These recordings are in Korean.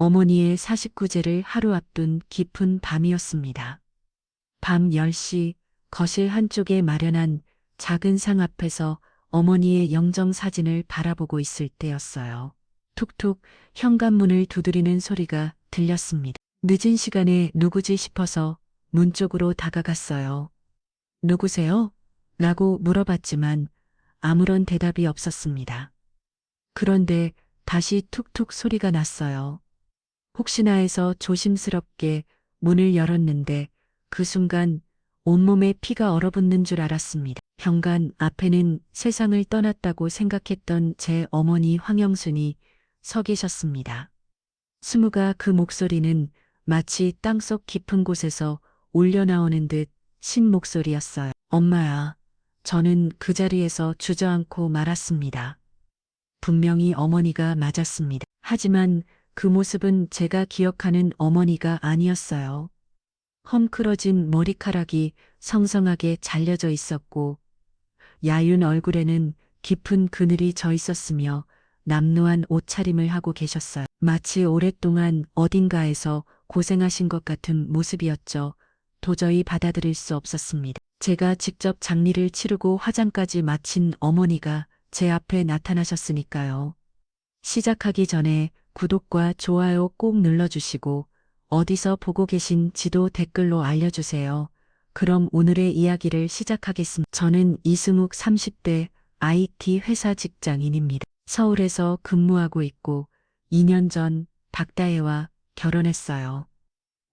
어머니의 49제를 하루 앞둔 깊은 밤이었습니다. 밤 10시 거실 한쪽에 마련한 작은 상 앞에서 어머니의 영정 사진을 바라보고 있을 때였어요. 툭툭 현관문을 두드리는 소리가 들렸습니다. 늦은 시간에 누구지 싶어서 문 쪽으로 다가갔어요. 누구세요? 라고 물어봤지만 아무런 대답이 없었습니다. 그런데 다시 툭툭 소리가 났어요. 혹시나 해서 조심스럽게 문을 열었는데 그 순간 온몸에 피가 얼어붙는 줄 알았습니다. 현관 앞에는 세상을 떠났다고 생각했던 제 어머니 황영순이 서 계셨습니다. 스무가 그 목소리는 마치 땅속 깊은 곳에서 울려나오는 듯 신 목소리였어요. 엄마야. 저는 그 자리에서 주저앉고 말았습니다. 분명히 어머니가 맞았습니다. 하지만 그 모습은 제가 기억하는 어머니가 아니었어요. 험클어진 머리카락이 성성하게 잘려져 있었고 야윤 얼굴에는 깊은 그늘이 져 있었으며 남루한 옷차림을 하고 계셨어요. 마치 오랫동안 어딘가에서 고생하신 것 같은 모습이었죠. 도저히 받아들일 수 없었습니다. 제가 직접 장례를 치르고 화장까지 마친 어머니가 제 앞에 나타나셨으니까요. 시작하기 전에 구독과 좋아요 꼭 눌러주시고 어디서 보고 계신지도 댓글로 알려주세요. 그럼 오늘의 이야기를 시작하겠습니다. 저는 이승욱 30대 IT 회사 직장인입니다. 서울에서 근무하고 있고 2년 전 박다혜와 결혼했어요.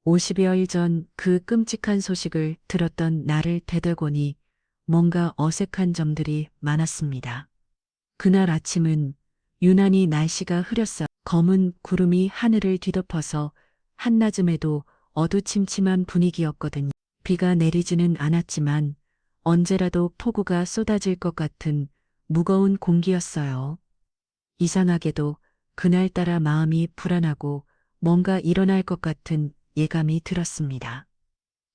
50여일 전 그 끔찍한 소식을 들었던 나를 되돌보니 뭔가 어색한 점들이 많았습니다. 그날 아침은 유난히 날씨가 흐렸어요. 검은 구름이 하늘을 뒤덮어서 한낮음에도 어두침침한 분위기였거든요. 비가 내리지는 않았지만 언제라도 폭우가 쏟아질 것 같은 무거운 공기였어요. 이상하게도 그날따라 마음이 불안하고 뭔가 일어날 것 같은 예감이 들었습니다.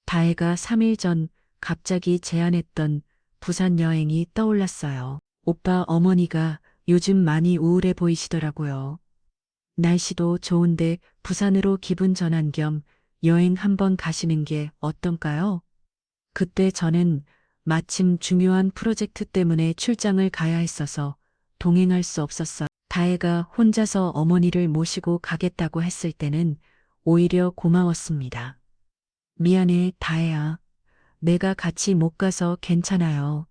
다혜가 3일 전 갑자기 제안했던 부산 여행이 떠올랐어요. 오빠 어머니가 요즘 많이 우울해 보이시더라고요. 날씨도 좋은데 부산으로 기분 전환 겸 여행 한번 가시는 게 어떤가요? 그때 저는 마침 중요한 프로젝트 때문에 출장을 가야 했어서 동행할 수 없었어요. 다혜가 혼자서 어머니를 모시고 가겠다고 했을 때는 오히려 고마웠습니다. 미안해, 다혜야. 내가 같이 못 가서 괜찮아요.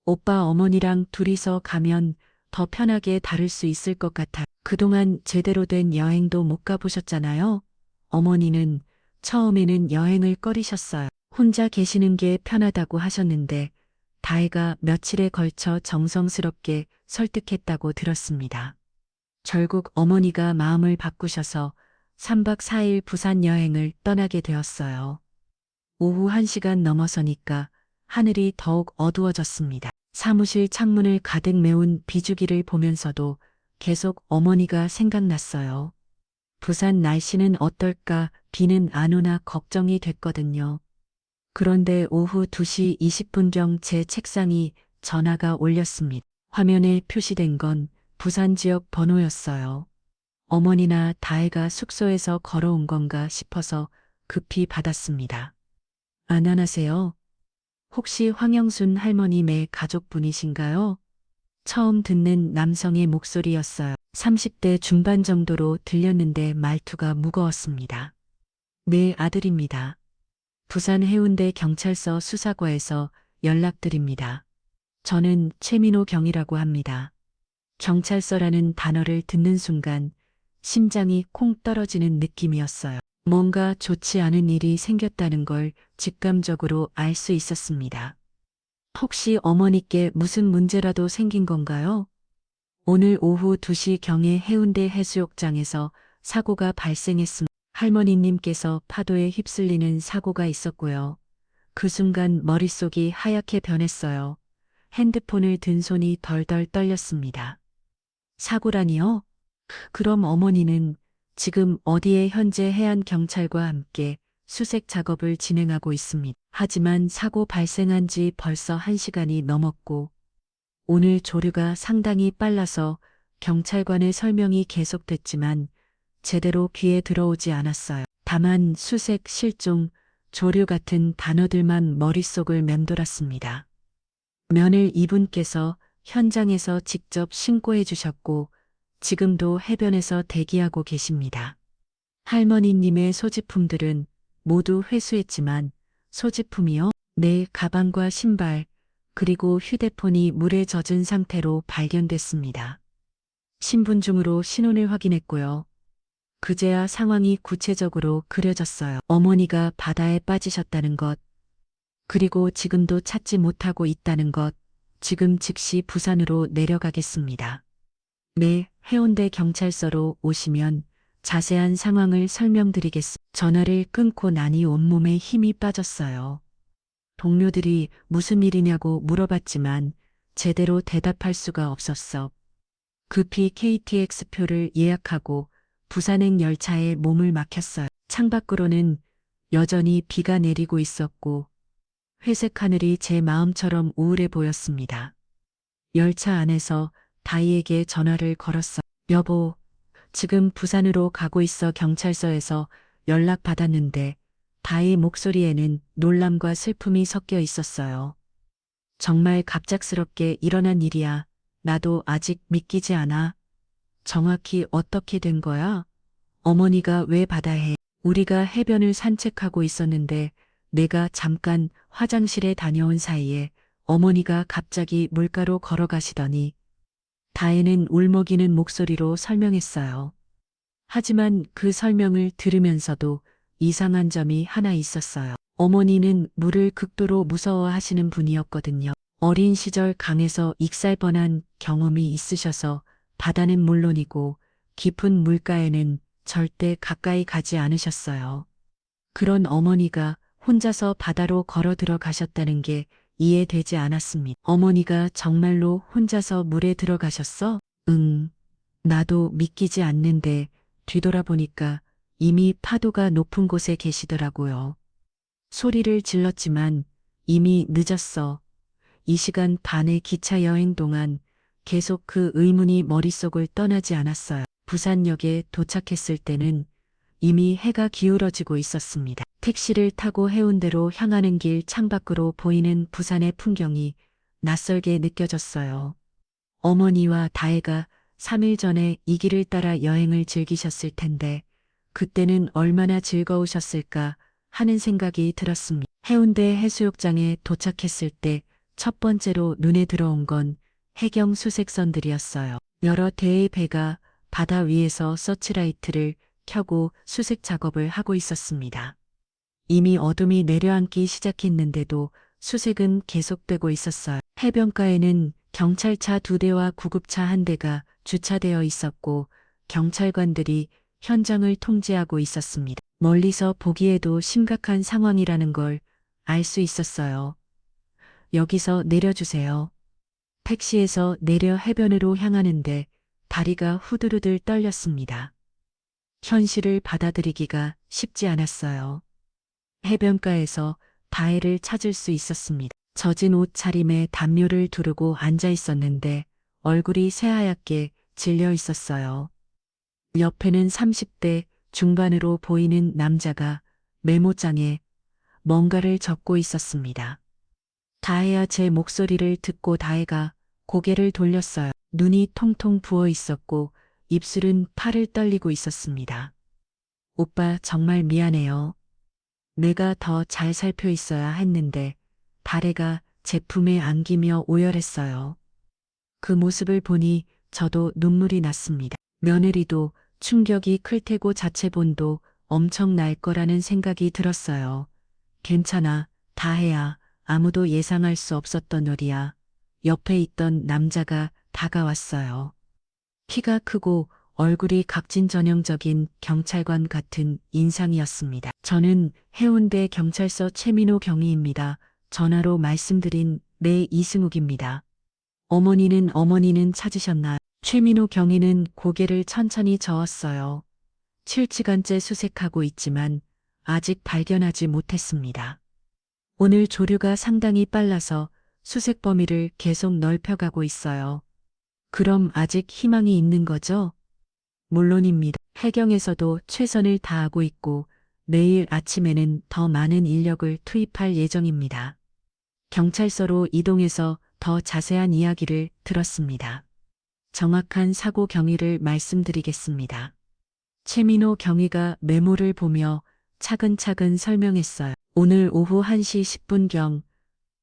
오빠 어머니랑 둘이서 가면 더 편하게 다룰 수 있을 것 같아. 그동안 제대로 된 여행도 못 가보셨잖아요. 어머니는 처음에는 여행을 꺼리셨어요. 혼자 계시는 게 편하다고 하셨는데 다혜가 며칠에 걸쳐 정성스럽게 설득했다고 들었습니다. 결국 어머니가 마음을 바꾸셔서 3박 4일 부산 여행을 떠나게 되었어요. 오후 1시간 넘어서니까 하늘이 더욱 어두워졌습니다. 사무실 창문을 가득 메운 비주기를 보면서도 계속 어머니가 생각났어요. 부산 날씨는 어떨까 비는 안 오나 걱정이 됐거든요. 그런데 오후 2시 20분경 제 책상이 전화가 울렸습니다. 화면에 표시된 건 부산 지역 번호였어요. 어머니나 다혜가 숙소에서 걸어온 건가 싶어서 급히 받았습니다. 안녕하세요. 혹시 황영순 할머님의 가족분이신가요? 처음 듣는 남성의 목소리였어요. 30대 중반 정도로 들렸는데 말투가 무거웠습니다. 네, 아들입니다. 부산 해운대 경찰서 수사과에서 연락드립니다. 저는 최민호 경이라고 합니다. 경찰서라는 단어를 듣는 순간 심장이 콩 떨어지는 느낌이었어요. 뭔가 좋지 않은 일이 생겼다는 걸 직감적으로 알 수 있었습니다. 혹시 어머니께 무슨 문제라도 생긴 건가요? 오늘 오후 2시경에 해운대 해수욕장에서 사고가 발생했습니다. 할머니님께서 파도에 휩쓸리는 사고가 있었고요. 그 순간 머릿속이 하얗게 변했어요. 핸드폰을 든 손이 덜덜 떨렸습니다. 사고라니요? 그럼 어머니는 지금 어디에 현재 해안경찰과 함께 수색 작업을 진행하고 있습니다. 하지만 사고 발생한 지 벌써 1시간이 넘었고 오늘 조류가 상당히 빨라서 경찰관의 설명이 계속됐지만 제대로 귀에 들어오지 않았어요. 다만 수색, 실종, 조류 같은 단어들만 머릿속을 맴돌았습니다. 면을 이분께서 현장에서 직접 신고해 주셨고 지금도 해변에서 대기하고 계십니다. 할머니님의 소지품들은 모두 회수했지만 소지품이요? 네, 가방과 신발, 그리고 휴대폰이 물에 젖은 상태로 발견됐습니다. 신분증으로 신원을 확인했고요. 그제야 상황이 구체적으로 그려졌어요. 어머니가 바다에 빠지셨다는 것, 그리고 지금도 찾지 못하고 있다는 것, 지금 즉시 부산으로 내려가겠습니다. 네, 해운대 경찰서로 오시면 자세한 상황을 설명드리겠습니다. 전화를 끊고 나니 온몸에 힘이 빠졌어요. 동료들이 무슨 일이냐고 물어봤지만 제대로 대답할 수가 없었어. 급히 KTX표를 예약하고 부산행 열차에 몸을 맡겼어요. 창밖으로는 여전히 비가 내리고 있었고 회색 하늘이 제 마음처럼 우울해 보였습니다. 열차 안에서 다희에게 전화를 걸었어. 여보, 지금 부산으로 가고 있어. 경찰서에서 연락받았는데 다희 목소리에는 놀람과 슬픔이 섞여 있었어요. 정말 갑작스럽게 일어난 일이야. 나도 아직 믿기지 않아. 정확히 어떻게 된 거야? 어머니가 왜 바다에? 우리가 해변을 산책하고 있었는데 내가 잠깐 화장실에 다녀온 사이에 어머니가 갑자기 물가로 걸어가시더니 다혜는 울먹이는 목소리로 설명했어요. 하지만 그 설명을 들으면서도 이상한 점이 하나 있었어요. 어머니는 물을 극도로 무서워하시는 분이었거든요. 어린 시절 강에서 익살 뻔한 경험이 있으셔서 바다는 물론이고 깊은 물가에는 절대 가까이 가지 않으셨어요. 그런 어머니가 혼자서 바다로 걸어 들어가셨다는 게 이해되지 않았습니다. 어머니가 정말로 혼자서 물에 들어가셨어? 응. 나도 믿기지 않는데 뒤돌아보니까 이미 파도가 높은 곳에 계시더라고요. 소리를 질렀지만 이미 늦었어. 이 시간 반의 기차 여행 동안 계속 그 의문이 머릿속을 떠나지 않았어요. 부산역에 도착했을 때는 이미 해가 기울어지고 있었습니다. 택시를 타고 해운대로 향하는 길 창밖으로 보이는 부산의 풍경이 낯설게 느껴졌어요. 어머니와 다혜가 3일 전에 이 길을 따라 여행을 즐기셨을 텐데 그때는 얼마나 즐거우셨을까 하는 생각이 들었습니다. 해운대 해수욕장에 도착했을 때 첫 번째로 눈에 들어온 건 해경 수색선들이었어요. 여러 대의 배가 바다 위에서 서치라이트를 켜고 수색 작업을 하고 있었습니다. 이미 어둠이 내려앉기 시작했는데도 수색은 계속되고 있었어요. 해변가에는 경찰차 2대와 구급차 1대가 주차되어 있었고 경찰관들이 현장을 통제하고 있었습니다. 멀리서 보기에도 심각한 상황이라는 걸 알 수 있었어요. 여기서 내려주세요. 택시에서 내려 해변으로 향하는데 다리가 후들후들 떨렸습니다. 현실을 받아들이기가 쉽지 않았어요. 해변가에서 다혜를 찾을 수 있었습니다. 젖은 옷차림에 담요를 두르고 앉아 있었는데 얼굴이 새하얗게 질려 있었어요. 옆에는 30대 중반으로 보이는 남자가 메모장에 뭔가를 적고 있었습니다. 다혜야, 제 목소리를 듣고 다혜가 고개를 돌렸어요. 눈이 통통 부어 있었고 입술은 팔을 떨리고 있었습니다. 오빠, 정말 미안해요. 내가 더 잘 살펴 있어야 했는데 다혜가 제품에 안기며 오열했어요. 그 모습을 보니 저도 눈물이 났습니다. 며느리도 충격이 클 테고 자체본도 엄청 날 거라는 생각이 들었어요. 괜찮아, 다혜야. 아무도 예상할 수 없었던 일이야. 옆에 있던 남자가 다가왔어요. 키가 크고 얼굴이 각진전형적인 경찰관 같은 인상이었습니다. 저는 해운대 경찰서 최민호 경위입니다. 전화로 말씀드린 네, 이승욱입니다. 어머니는 찾으셨나요? 최민호 경위는 고개를 천천히 저었어요. 7시간째 수색하고 있지만 아직 발견하지 못했습니다. 오늘 조류가 상당히 빨라서 수색 범위를 계속 넓혀가고 있어요. 그럼 아직 희망이 있는 거죠? 물론입니다. 해경에서도 최선을 다하고 있고 내일 아침에는 더 많은 인력을 투입할 예정입니다. 경찰서로 이동해서 더 자세한 이야기를 들었습니다. 정확한 사고 경위를 말씀드리겠습니다. 최민호 경위가 메모를 보며 차근차근 설명했어요. 오늘 오후 1시 10분경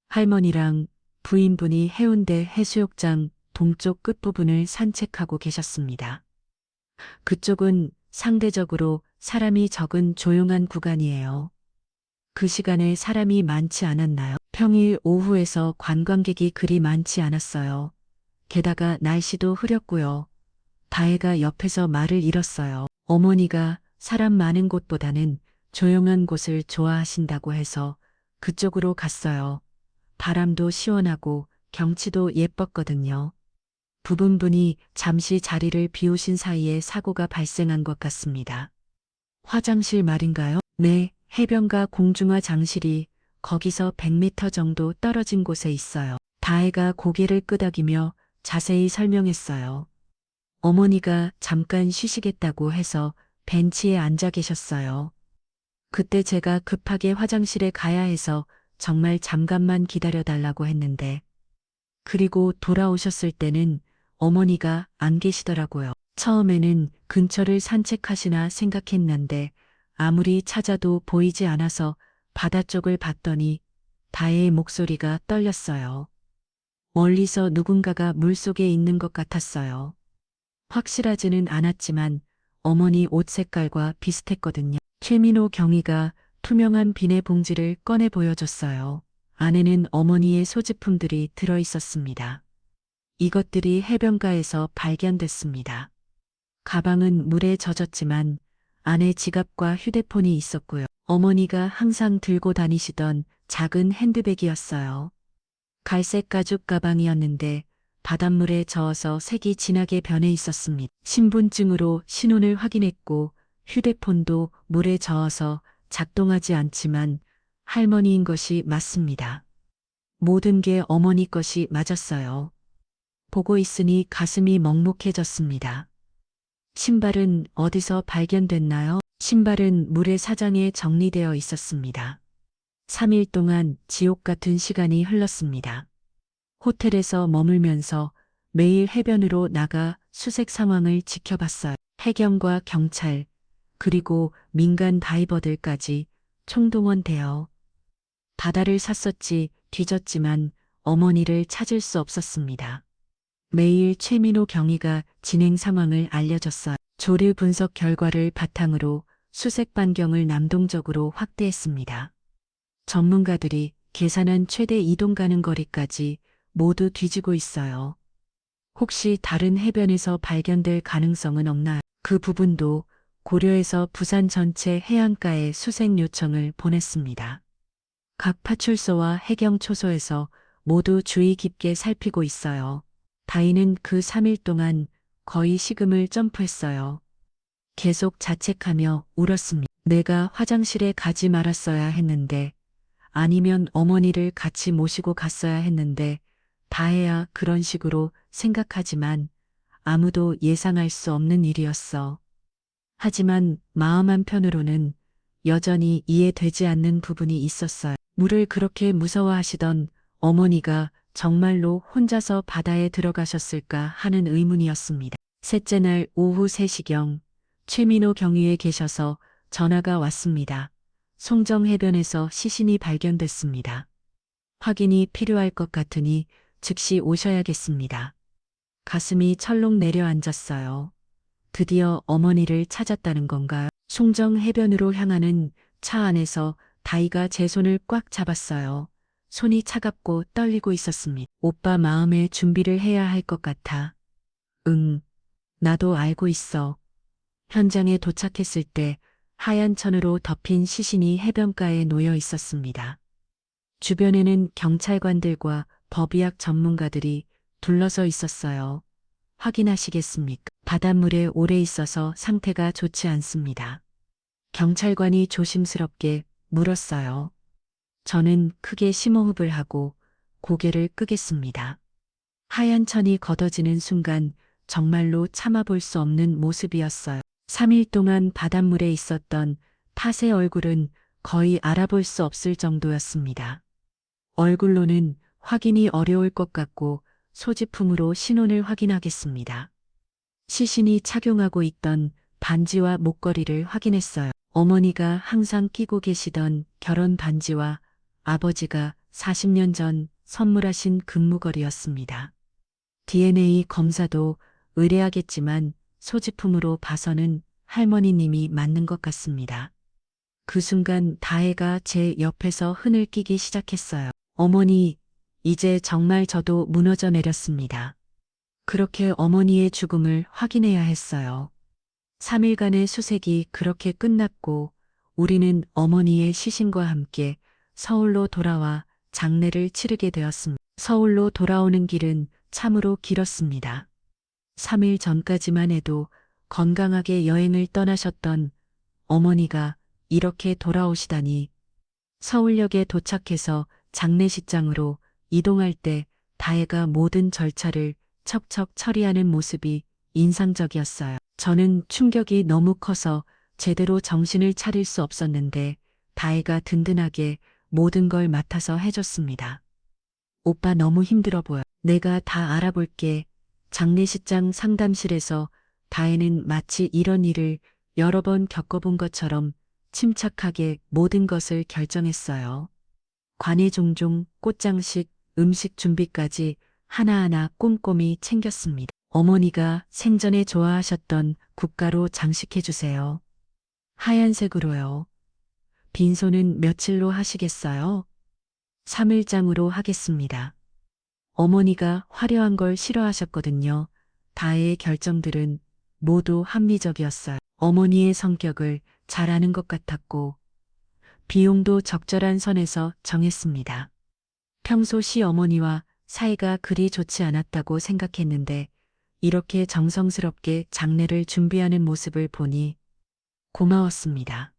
할머니랑 부인분이 해운대 해수욕장 동쪽 끝부분을 산책하고 계셨습니다. 그쪽은 상대적으로 사람이 적은 조용한 구간이에요. 그 시간에 사람이 많지 않았나요? 평일 오후에서 관광객이 그리 많지 않았어요. 게다가 날씨도 흐렸고요. 다혜가 옆에서 말을 잃었어요. 어머니가 사람 많은 곳보다는 조용한 곳을 좋아하신다고 해서 그쪽으로 갔어요. 바람도 시원하고 경치도 예뻤거든요. 부분분이 잠시 자리를 비우신 사이에 사고가 발생한 것 같습니다. 화장실 말인가요? 네, 해변가 공중화 장실이 거기서 100m 정도 떨어진 곳에 있어요. 다혜가 고개를 끄덕이며 자세히 설명했어요. 어머니가 잠깐 쉬시겠다고 해서 벤치에 앉아 계셨어요. 그때 제가 급하게 화장실에 가야 해서 정말 잠깐만 기다려달라고 했는데, 그리고 돌아오셨을 때는 어머니가 안 계시더라고요. 처음에는 근처를 산책하시나 생각했는데 아무리 찾아도 보이지 않아서 바다 쪽을 봤더니 다혜의 목소리가 떨렸어요. 멀리서 누군가가 물속에 있는 것 같았어요. 확실하지는 않았지만 어머니 옷 색깔과 비슷했거든요. 최민호 경위가 투명한 비닐봉지를 꺼내 보여줬어요. 안에는 어머니의 소지품들이 들어 있었습니다. 이것들이 해변가에서 발견됐습니다. 가방은 물에 젖었지만 안에 지갑과 휴대폰이 있었고요. 어머니가 항상 들고 다니시던 작은 핸드백이었어요. 갈색 가죽 가방이었는데 바닷물에 저어서 색이 진하게 변해 있었습니다. 신분증으로 신원을 확인했고 휴대폰도 물에 저어서 작동하지 않지만 할머니인 것이 맞습니다. 모든 게 어머니 것이 맞았어요. 보고 있으니 가슴이 먹먹해졌습니다. 신발은 어디서 발견됐나요? 신발은 물의 사장에 정리되어 있었습니다. 3일 동안 지옥 같은 시간이 흘렀습니다. 호텔에서 머물면서 매일 해변으로 나가 수색 상황을 지켜봤어요. 해경과 경찰, 그리고 민간 다이버들까지 총동원되어 바다를 샀었지 뒤졌지만 어머니를 찾을 수 없었습니다. 매일 최민호 경위가 진행 상황을 알려줬어요. 조류 분석 결과를 바탕으로 수색 반경을 남동적으로 확대했습니다. 전문가들이 계산한 최대 이동 가능 거리까지 모두 뒤지고 있어요. 혹시 다른 해변에서 발견될 가능성은 없나요? 그 부분도 고려해서 부산 전체 해안가에 수색 요청을 보냈습니다. 각 파출소와 해경 초소에서 모두 주의 깊게 살피고 있어요. 다희는 그 3일 동안 거의 식음을 점프했어요. 계속 자책하며 울었습니다. 내가 화장실에 가지 말았어야 했는데, 아니면 어머니를 같이 모시고 갔어야 했는데, 다혜야 그런 식으로 생각하지만 아무도 예상할 수 없는 일이었어. 하지만 마음 한편으로는 여전히 이해되지 않는 부분이 있었어요. 물을 그렇게 무서워하시던 어머니가 정말로 혼자서 바다에 들어가셨을까 하는 의문이었습니다. 셋째 날 오후 3시경 최민호 경위에 계셔서 전화가 왔습니다. 송정 해변에서 시신이 발견됐습니다. 확인이 필요할 것 같으니 즉시 오셔야겠습니다. 가슴이 철렁 내려앉았어요. 드디어 어머니를 찾았다는 건가요? 송정 해변으로 향하는 차 안에서 다희가 제 손을 꽉 잡았어요. 손이 차갑고 떨리고 있었습니다. 오빠 마음의 준비를 해야 할 것 같아. 응, 나도 알고 있어. 현장에 도착했을 때 하얀 천으로 덮인 시신이 해변가에 놓여 있었습니다. 주변에는 경찰관들과 법의학 전문가들이 둘러서 있었어요. 확인하시겠습니까? 바닷물에 오래 있어서 상태가 좋지 않습니다. 경찰관이 조심스럽게 물었어요. 저는 크게 심호흡을 하고 고개를 끄겠습니다. 하얀 천이 걷어지는 순간 정말로 참아볼 수 없는 모습이었어요. 3일 동안 바닷물에 있었던 탓의 얼굴은 거의 알아볼 수 없을 정도였습니다. 얼굴로는 확인이 어려울 것 같고 소지품으로 신원을 확인하겠습니다. 시신이 착용하고 있던 반지와 목걸이를 확인했어요. 어머니가 항상 끼고 계시던 결혼 반지와 아버지가 40년 전 선물하신 금무걸이었습니다. DNA 검사도 의뢰하겠지만 소지품으로 봐서는 할머니님이 맞는 것 같습니다. 그 순간 다혜가 제 옆에서 흔을 끼기 시작했어요. 어머니, 이제 정말 저도 무너져 내렸습니다. 그렇게 어머니의 죽음을 확인해야 했어요. 3일간의 수색이 그렇게 끝났고 우리는 어머니의 시신과 함께 서울로 돌아와 장례를 치르게 되었습니다. 서울로 돌아오는 길은 참으로 길었습니다. 3일 전까지만 해도 건강하게 여행을 떠나셨던 어머니가 이렇게 돌아오시다니. 서울역에 도착해서 장례식장으로 이동할 때 다혜가 모든 절차를 척척 처리하는 모습이 인상적이었어요. 저는 충격이 너무 커서 제대로 정신을 차릴 수 없었는데 다혜가 든든하게 모든 걸 맡아서 해줬습니다. 오빠 너무 힘들어 보여. 내가 다 알아볼게. 장례식장 상담실에서 다혜는 마치 이런 일을 여러 번 겪어본 것처럼 침착하게 모든 것을 결정했어요. 관의 종종, 꽃장식, 음식 준비까지 하나하나 꼼꼼히 챙겼습니다. 어머니가 생전에 좋아하셨던 국가로 장식해주세요. 하얀색으로요. 빈소는 며칠로 하시겠어요? 3일장으로 하겠습니다. 어머니가 화려한 걸 싫어하셨거든요. 다혜의 결정들은 모두 합리적이었어요. 어머니의 성격을 잘 아는 것 같았고 비용도 적절한 선에서 정했습니다. 평소 시어머니와 사이가 그리 좋지 않았다고 생각했는데 이렇게 정성스럽게 장례를 준비하는 모습을 보니 고마웠습니다.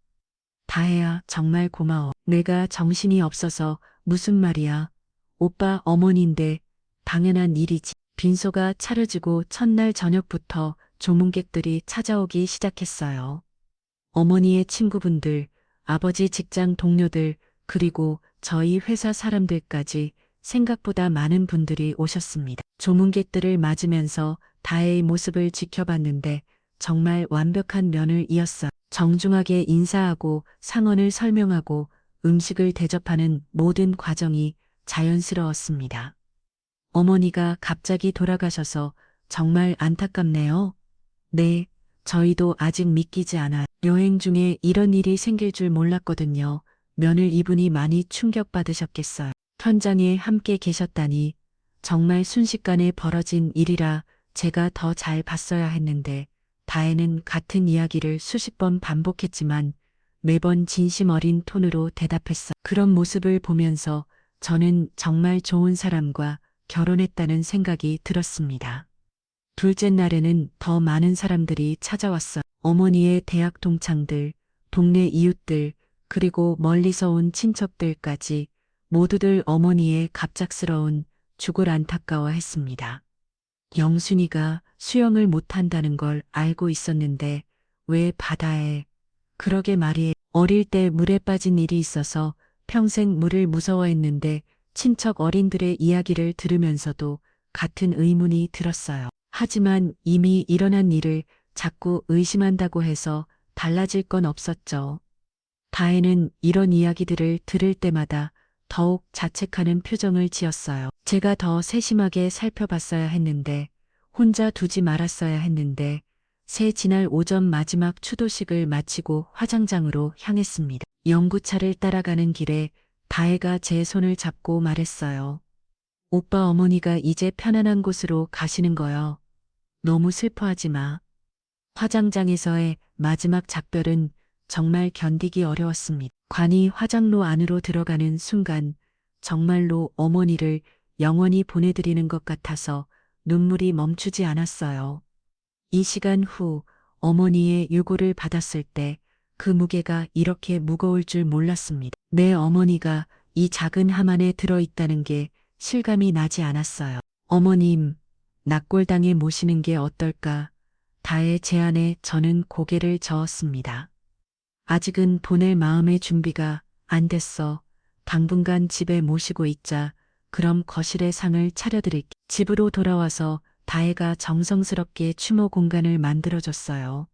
다혜야, 정말 고마워. 내가 정신이 없어서 무슨 말이야. 오빠 어머니인데 당연한 일이지. 빈소가 차려지고 첫날 저녁부터 조문객들이 찾아오기 시작했어요. 어머니의 친구분들, 아버지 직장 동료들, 그리고 저희 회사 사람들까지 생각보다 많은 분들이 오셨습니다. 조문객들을 맞으면서 다혜의 모습을 지켜봤는데 정말 완벽한 면을 이었어요. 정중하게 인사하고 상언을 설명하고 음식을 대접하는 모든 과정이 자연스러웠습니다. 어머니가 갑자기 돌아가셔서 정말 안타깝네요. 네, 저희도 아직 믿기지 않아요. 여행 중에 이런 일이 생길 줄 몰랐거든요. 며느리 이분이 많이 충격받으셨겠어요. 현장에 함께 계셨다니 정말 순식간에 벌어진 일이라 제가 더 잘 봤어야 했는데 다혜는 같은 이야기를 수십 번 반복했지만 매번 진심 어린 톤으로 대답했어. 그런 모습을 보면서 저는 정말 좋은 사람과 결혼했다는 생각이 들었습니다. 둘째 날에는 더 많은 사람들이 찾아왔어. 어머니의 대학 동창들, 동네 이웃들, 그리고 멀리서 온 친척들까지 모두들 어머니의 갑작스러운 죽을 안타까워했습니다. 영순이가 수영을 못한다는 걸 알고 있었는데 왜 바다에. 그러게 말이에요. 어릴 때 물에 빠진 일이 있어서 평생 물을 무서워했는데 친척 어린들의 이야기를 들으면서도 같은 의문이 들었어요. 하지만 이미 일어난 일을 자꾸 의심한다고 해서 달라질 건 없었죠. 다혜는 이런 이야기들을 들을 때마다 더욱 자책하는 표정을 지었어요. 제가 더 세심하게 살펴봤어야 했는데, 혼자 두지 말았어야 했는데, 새 지날 오전 마지막 추도식을 마치고 화장장으로 향했습니다. 영구차를 따라가는 길에 다혜가 제 손을 잡고 말했어요. 오빠 어머니가 이제 편안한 곳으로 가시는 거요. 너무 슬퍼하지 마. 화장장에서의 마지막 작별은 정말 견디기 어려웠습니다. 관이 화장로 안으로 들어가는 순간 정말로 어머니를 영원히 보내드리는 것 같아서 눈물이 멈추지 않았어요. 이 시간 후 어머니의 유고를 받았을 때 그 무게가 이렇게 무거울 줄 몰랐습니다. 내 어머니가 이 작은 함 안에 들어있다는 게 실감이 나지 않았어요. 어머님, 낙골당에 모시는 게 어떨까? 다의 제안에 저는 고개를 저었습니다. 아직은 보낼 마음의 준비가 안 됐어. 당분간 집에 모시고 있자. 그럼 거실에 상을 차려드릴게. 집으로 돌아와서 다혜가 정성스럽게 추모 공간을 만들어줬어요.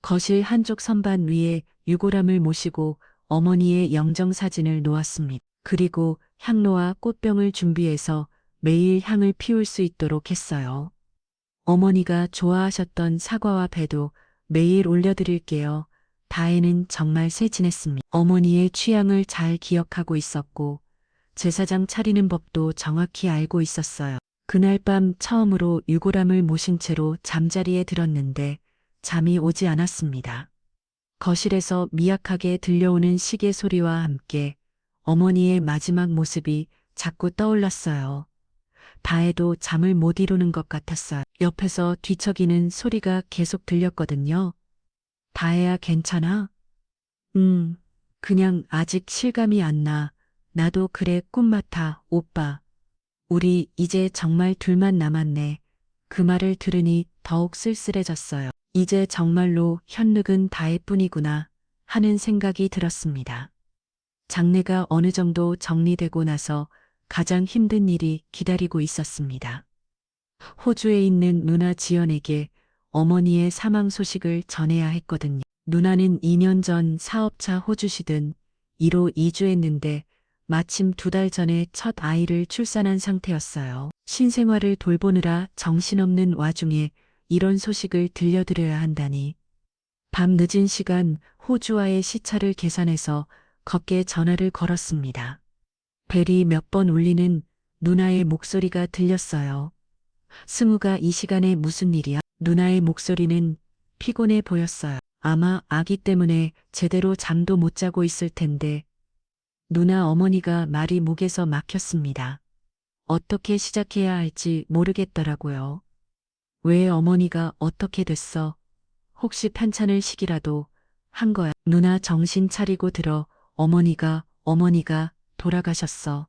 거실 한쪽 선반 위에 유골함을 모시고 어머니의 영정사진을 놓았습니다. 그리고 향로와 꽃병을 준비해서 매일 향을 피울 수 있도록 했어요. 어머니가 좋아하셨던 사과와 배도 매일 올려드릴게요. 다혜는 정말 세진했습니다. 어머니의 취향을 잘 기억하고 있었고 제사장 차리는 법도 정확히 알고 있었어요. 그날 밤 처음으로 유골함을 모신 채로 잠자리에 들었는데 잠이 오지 않았습니다. 거실에서 미약하게 들려오는 시계 소리와 함께 어머니의 마지막 모습이 자꾸 떠올랐어요. 다혜도 잠을 못 이루는 것 같았어요. 옆에서 뒤척이는 소리가 계속 들렸거든요. 다혜야, 괜찮아? 그냥 아직 실감이 안 나. 나도 그래, 꿈 같아, 오빠. 우리 이제 정말 둘만 남았네. 그 말을 들으니 더욱 쓸쓸해졌어요. 이제 정말로 현늑은 다혜뿐이구나 하는 생각이 들었습니다. 장례가 어느 정도 정리되고 나서 가장 힘든 일이 기다리고 있었습니다. 호주에 있는 누나 지연에게 어머니의 사망 소식을 전해야 했거든요. 누나는 2년 전 사업차 호주시든 2로 이주했는데 마침 2달 전에 첫 아이를 출산한 상태였어요. 신생아를 돌보느라 정신없는 와중에 이런 소식을 들려드려야 한다니. 밤 늦은 시간 호주와의 시차를 계산해서 걷게 전화를 걸었습니다. 벨이 몇 번 울리는 누나의 목소리가 들렸어요. 승우가 이 시간에 무슨 일이야? 누나의 목소리는 피곤해 보였어요. 아마 아기 때문에 제대로 잠도 못 자고 있을 텐데. 누나 어머니가 말이 목에서 막혔습니다. 어떻게 시작해야 할지 모르겠더라고요. 왜 어머니가 어떻게 됐어? 혹시 편찮을 시기라도 한 거야? 누나 정신 차리고 들어. 어머니가 돌아가셨어.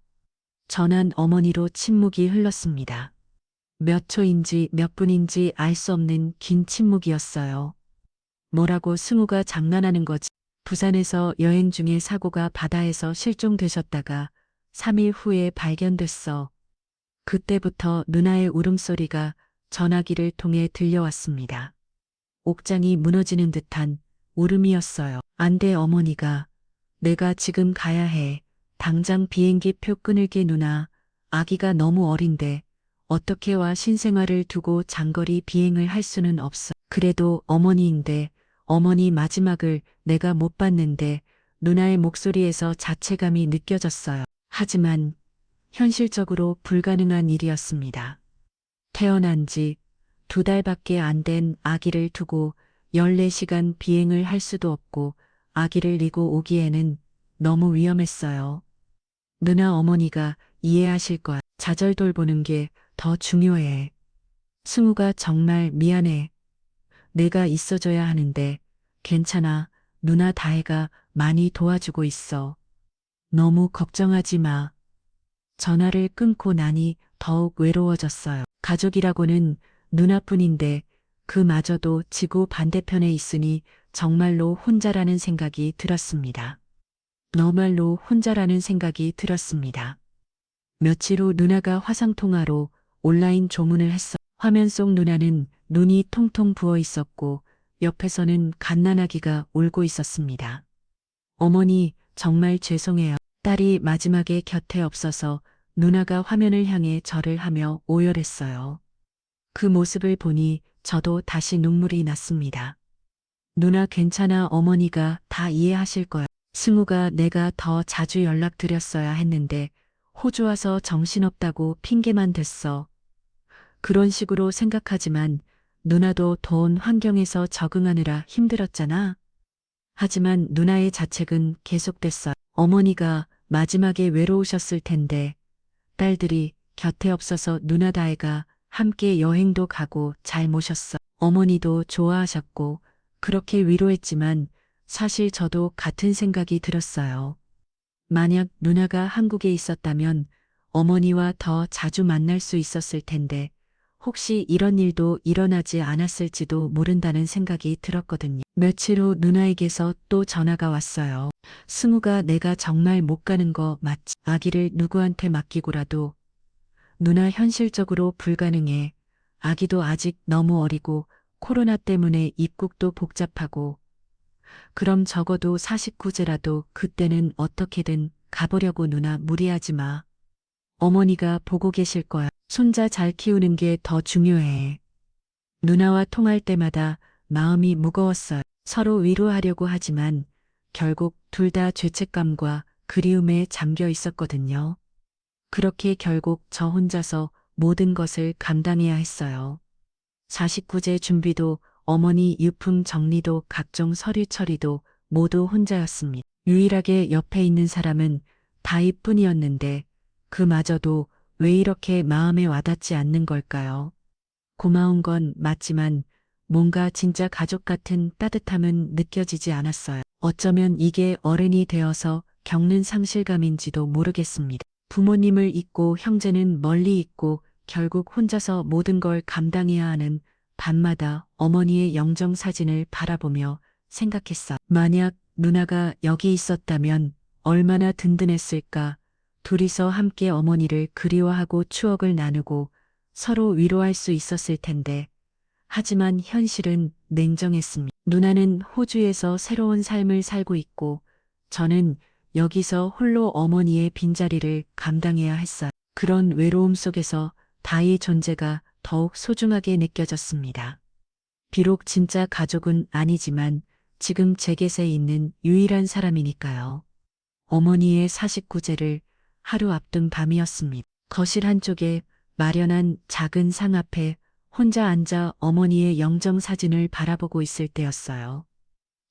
전한 어머니로 침묵이 흘렀습니다. 몇 초인지 몇 분인지 알 수 없는 긴 침묵이었어요. 뭐라고 승우가 장난하는 거지? 부산에서 여행 중에 사고가 바다에서 실종되셨다가 3일 후에 발견됐어. 그때부터 누나의 울음소리가 전화기를 통해 들려왔습니다. 옥장이 무너지는 듯한 울음이었어요. 안 돼, 어머니가. 내가 지금 가야 해. 당장 비행기 표 끊을게. 누나. 아기가 너무 어린데 어떻게 와. 신생아를 두고 장거리 비행을 할 수는 없어. 그래도 어머니인데 어머니 마지막을 내가 못 봤는데. 누나의 목소리에서 자체감이 느껴졌어요. 하지만 현실적으로 불가능한 일이었습니다. 태어난 지 2달밖에 안 된 아기를 두고 14시간 비행을 할 수도 없고 아기를 이고 오기에는 너무 위험했어요. 누나 어머니가 이해하실 거야. 자절 돌보는 게 더 중요해. 승우가 정말 미안해. 내가 있어줘야 하는데 괜찮아. 누나 다혜가 많이 도와주고 있어. 너무 걱정하지 마. 전화를 끊고 나니 더욱 외로워졌어요. 가족이라고는 누나뿐인데 그마저도 지구 반대편에 있으니 정말로 혼자라는 생각이 들었습니다. 너말로 혼자라는 생각이 들었습니다. 며칠 후 누나가 화상통화로 온라인 조문을 했어. 화면 속 누나는 눈이 통통 부어 있었고 옆에서는 갓난아기가 울고 있었습니다. 어머니, 정말 죄송해요. 딸이 마지막에 곁에 없어서 누나가 화면을 향해 절을 하며 오열했어요. 그 모습을 보니 저도 다시 눈물이 났습니다. 누나 괜찮아. 어머니가 다 이해하실 거야. 승우가 내가 더 자주 연락드렸어야 했는데 호주 와서 정신없다고 핑계만 댔어. 그런 식으로 생각하지만 누나도 더운 환경에서 적응하느라 힘들었잖아. 하지만 누나의 자책은 계속됐어. 어머니가 마지막에 외로우셨을 텐데 딸들이 곁에 없어서 누나 다혜가 함께 여행도 가고 잘 모셨어. 어머니도 좋아하셨고 그렇게 위로했지만 사실 저도 같은 생각이 들었어요. 만약 누나가 한국에 있었다면 어머니와 더 자주 만날 수 있었을 텐데 혹시 이런 일도 일어나지 않았을지도 모른다는 생각이 들었거든요. 며칠 후 누나에게서 또 전화가 왔어요. 승우가 내가 정말 못 가는 거 맞지? 아기를 누구한테 맡기고라도 누나 현실적으로 불가능해. 아기도 아직 너무 어리고 코로나 때문에 입국도 복잡하고 그럼 적어도 49제라도 그때는 어떻게든 가보려고 누나 무리하지 마. 어머니가 보고 계실 거야. 손자 잘 키우는 게 더 중요해. 누나와 통할 때마다 마음이 무거웠어요. 서로 위로하려고 하지만 결국 둘 다 죄책감과 그리움에 잠겨 있었거든요. 그렇게 결국 저 혼자서 모든 것을 감당해야 했어요. 49제 준비도 어머니 유품 정리도 각종 서류 처리도 모두 혼자였습니다. 유일하게 옆에 있는 사람은 다이뿐이었는데 그마저도 왜 이렇게 마음에 와닿지 않는 걸까요? 고마운 건 맞지만 뭔가 진짜 가족 같은 따뜻함은 느껴지지 않았어요. 어쩌면 이게 어른이 되어서 겪는 상실감인지도 모르겠습니다. 부모님을 잊고 형제는 멀리 있고 결국 혼자서 모든 걸 감당해야 하는 밤마다 어머니의 영정 사진을 바라보며 생각했어. 만약 누나가 여기 있었다면 얼마나 든든했을까. 둘이서 함께 어머니를 그리워하고 추억을 나누고 서로 위로할 수 있었을 텐데. 하지만 현실은 냉정했습니다. 누나는 호주에서 새로운 삶을 살고 있고 저는 여기서 홀로 어머니의 빈자리를 감당해야 했어요. 그런 외로움 속에서 다의 존재가 더욱 소중하게 느껴졌습니다. 비록 진짜 가족은 아니지만 지금 제 곁에 있는 유일한 사람이니까요. 어머니의 49제를 하루 앞둔 밤이었습니다. 거실 한쪽에 마련한 작은 상 앞에 혼자 앉아 어머니의 영정 사진을 바라보고 있을 때였어요.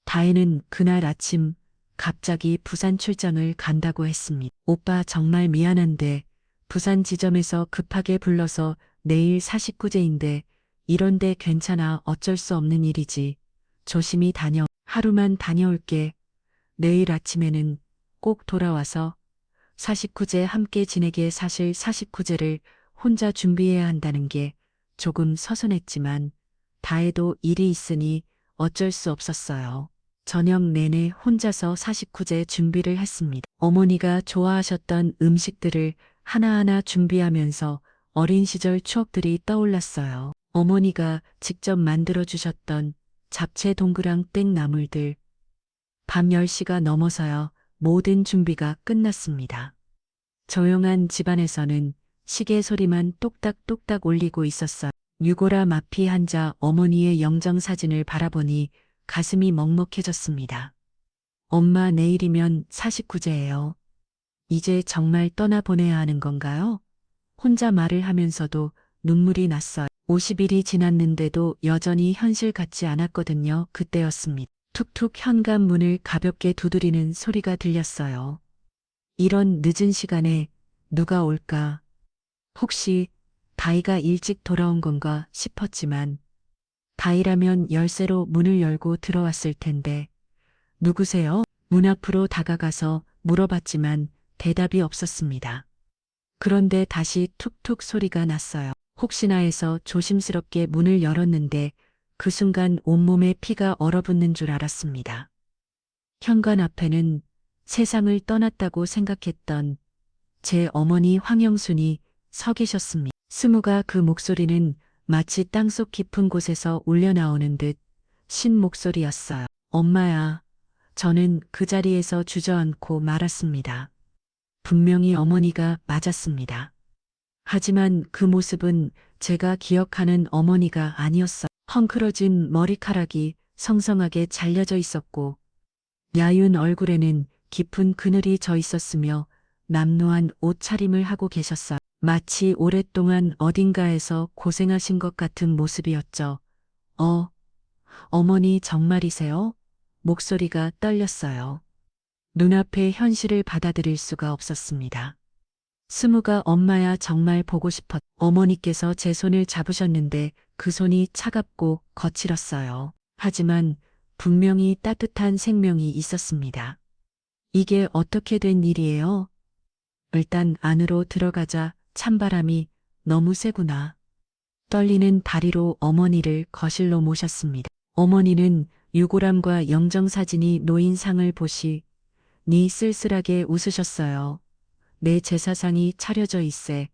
다혜는 그날 아침 갑자기 부산 출장을 간다고 했습니다. 오빠 정말 미안한데 부산 지점에서 급하게 불러서 내일 49제인데 이런데 괜찮아. 어쩔 수 없는 일이지. 조심히 다녀. 하루만 다녀올게. 내일 아침에는 꼭 돌아와서 49제 함께 지내게. 사실 49제를 혼자 준비해야 한다는 게 조금 서운했지만 다혜도 일이 있으니 어쩔 수 없었어요. 저녁 내내 혼자서 49제 준비를 했습니다. 어머니가 좋아하셨던 음식들을 하나하나 준비하면서 어린 시절 추억들이 떠올랐어요. 어머니가 직접 만들어 주셨던 잡채 동그랑 땡나물들. 밤 10시가 넘어서야 모든 준비가 끝났습니다. 조용한 집안에서는 시계 소리만 똑딱똑딱 울리고 있었어요. 유골아 마피 앉아 어머니의 영정 사진을 바라보니 가슴이 먹먹해졌습니다. 엄마 내일이면 49제예요. 이제 정말 떠나보내야 하는 건가요? 혼자 말을 하면서도 눈물이 났어요. 50일이 지났는데도 여전히 현실 같지 않았거든요. 그때였습니다. 툭툭 현관문을 가볍게 두드리는 소리가 들렸어요. 이런 늦은 시간에 누가 올까? 혹시 다이가 일찍 돌아온 건가 싶었지만 다이라면 열쇠로 문을 열고 들어왔을 텐데 누구세요? 문 앞으로 다가가서 물어봤지만 대답이 없었습니다. 그런데 다시 툭툭 소리가 났어요. 혹시나 해서 조심스럽게 문을 열었는데 그 순간 온몸에 피가 얼어붙는 줄 알았습니다. 현관 앞에는 세상을 떠났다고 생각했던 제 어머니 황영순이 서 계셨습니다. 스무가 그 목소리는 마치 땅속 깊은 곳에서 울려나오는 듯 신 목소리였어요. 엄마야. 저는 그 자리에서 주저앉고 말았습니다. 분명히 어머니가 맞았습니다. 하지만 그 모습은 제가 기억하는 어머니가 아니었어요. 헝클어진 머리카락이 성성하게 잘려져 있었고 야윤 얼굴에는 깊은 그늘이 져 있었으며 남루한 옷차림을 하고 계셨어요. 마치 오랫동안 어딘가에서 고생하신 것 같은 모습이었죠. 어머니 정말이세요? 목소리가 떨렸어요. 눈앞의 현실을 받아들일 수가 없었습니다. 스무가 엄마야 정말 보고 싶었. 어머니께서 제 손을 잡으셨는데 그 손이 차갑고 거칠었어요. 하지만 분명히 따뜻한 생명이 있었습니다. 이게 어떻게 된 일이에요? 일단 안으로 들어가자 찬바람이 너무 세구나. 떨리는 다리로 어머니를 거실로 모셨습니다. 어머니는 유골함과 영정사진이 놓인 상을 보시 니 쓸쓸하게 웃으셨어요. 내 제사상이 차려져 있세.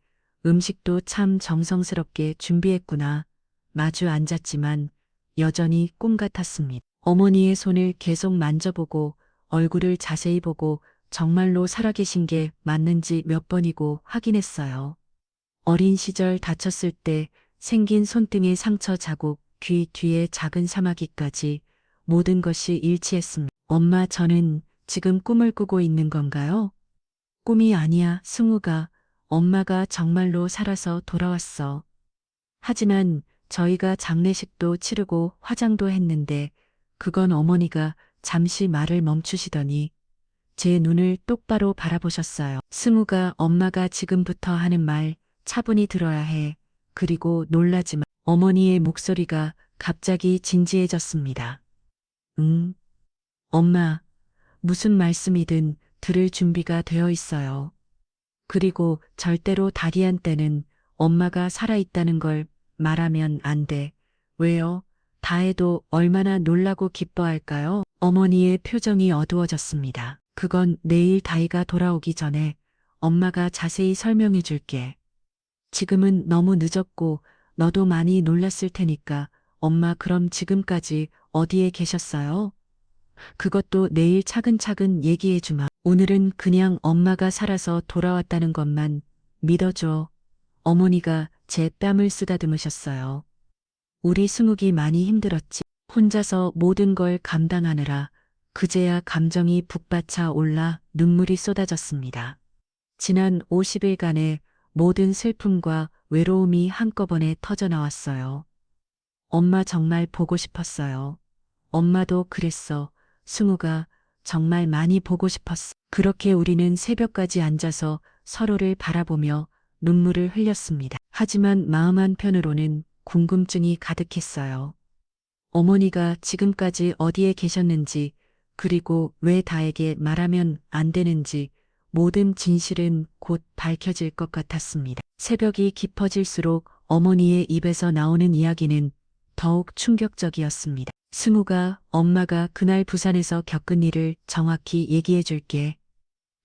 음식도 참 정성스럽게 준비했구나. 마주 앉았지만 여전히 꿈 같았습니다. 어머니의 손을 계속 만져보고 얼굴을 자세히 보고 정말로 살아계신 게 맞는지 몇 번이고 확인했어요. 어린 시절 다쳤을 때 생긴 손등의 상처 자국, 귀 뒤에 작은 사마귀까지 모든 것이 일치했습니다. 엄마, 저는 지금 꿈을 꾸고 있는 건가요? 꿈이 아니야, 승우가. 엄마가 정말로 살아서 돌아왔어. 하지만 저희가 장례식도 치르고 화장도 했는데 그건 어머니가 잠시 말을 멈추시더니 제 눈을 똑바로 바라보셨어요. 승우가, 엄마가 지금부터 하는 말 차분히 들어야 해. 그리고 놀라지 마. 어머니의 목소리가 갑자기 진지해졌습니다. 응, 엄마, 무슨 말씀이든 들을 준비가 되어 있어요. 그리고 절대로 다리한테는 엄마가 살아있다는 걸 말하면 안 돼. 왜요? 다해도 얼마나 놀라고 기뻐할까요? 어머니의 표정이 어두워졌습니다. 그건 내일 다희가 돌아오기 전에 엄마가 자세히 설명해 줄게. 지금은 너무 늦었고 너도 많이 놀랐을 테니까 엄마, 그럼 지금까지 어디에 계셨어요? 그것도 내일 차근차근 얘기해 주마. 오늘은 그냥 엄마가 살아서 돌아왔다는 것만 믿어줘. 어머니가 제 뺨을 쓰다듬으셨어요. 우리 승욱이 많이 힘들었지. 혼자서 모든 걸 감당하느라 그제야 감정이 북받쳐 올라 눈물이 쏟아졌습니다. 지난 50일간의 모든 슬픔과 외로움이 한꺼번에 터져 나왔어요. 엄마 정말 보고 싶었어요. 엄마도 그랬어. 승우가 정말 많이 보고 싶었어. 그렇게 우리는 새벽까지 앉아서 서로를 바라보며 눈물을 흘렸습니다. 하지만 마음 한편으로는 궁금증이 가득했어요. 어머니가 지금까지 어디에 계셨는지, 그리고 왜 다에게 말하면 안 되는지 모든 진실은 곧 밝혀질 것 같았습니다. 새벽이 깊어질수록 어머니의 입에서 나오는 이야기는 더욱 충격적이었습니다. 승우가, 엄마가 그날 부산에서 겪은 일을 정확히 얘기해 줄게.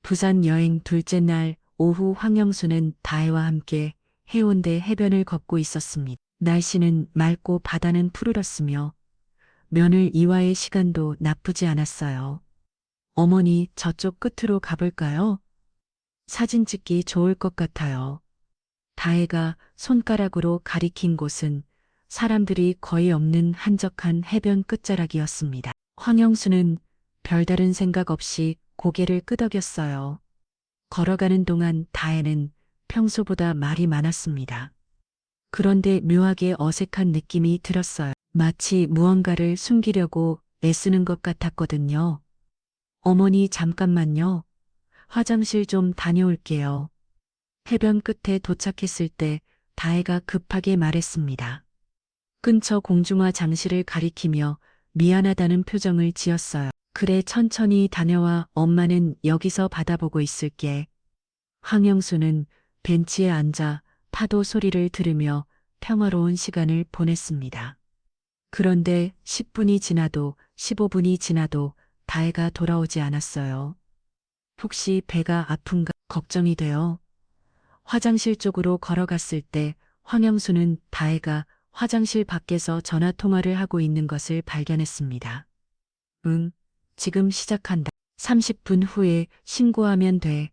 부산 여행 둘째 날 오후 황영수는 다혜와 함께 해운대 해변을 걷고 있었습니다. 날씨는 맑고 바다는 푸르렀으며 며느리 이와의 시간도 나쁘지 않았어요. 어머니, 저쪽 끝으로 가볼까요? 사진 찍기 좋을 것 같아요. 다혜가 손가락으로 가리킨 곳은 사람들이 거의 없는 한적한 해변 끝자락이었습니다. 황영수는 별다른 생각 없이 고개를 끄덕였어요. 걸어가는 동안 다혜는 평소보다 말이 많았습니다. 그런데 묘하게 어색한 느낌이 들었어요. 마치 무언가를 숨기려고 애쓰는 것 같았거든요. 어머니, 잠깐만요. 화장실 좀 다녀올게요. 해변 끝에 도착했을 때 다혜가 급하게 말했습니다. 근처 공중화 장실을 가리키며 미안하다는 표정을 지었어요. 그래, 천천히 다녀와. 엄마는 여기서 바다보고 있을게. 황영수는 벤치에 앉아 파도 소리를 들으며 평화로운 시간을 보냈습니다. 그런데 10분이 지나도 15분이 지나도 다혜가 돌아오지 않았어요. 혹시 배가 아픈가 걱정이 돼요. 화장실 쪽으로 걸어갔을 때 황영수는 다혜가 화장실 밖에서 전화 통화를 하고 있는 것을 발견했습니다. 응, 지금 시작한다. 30분 후에 신고하면 돼.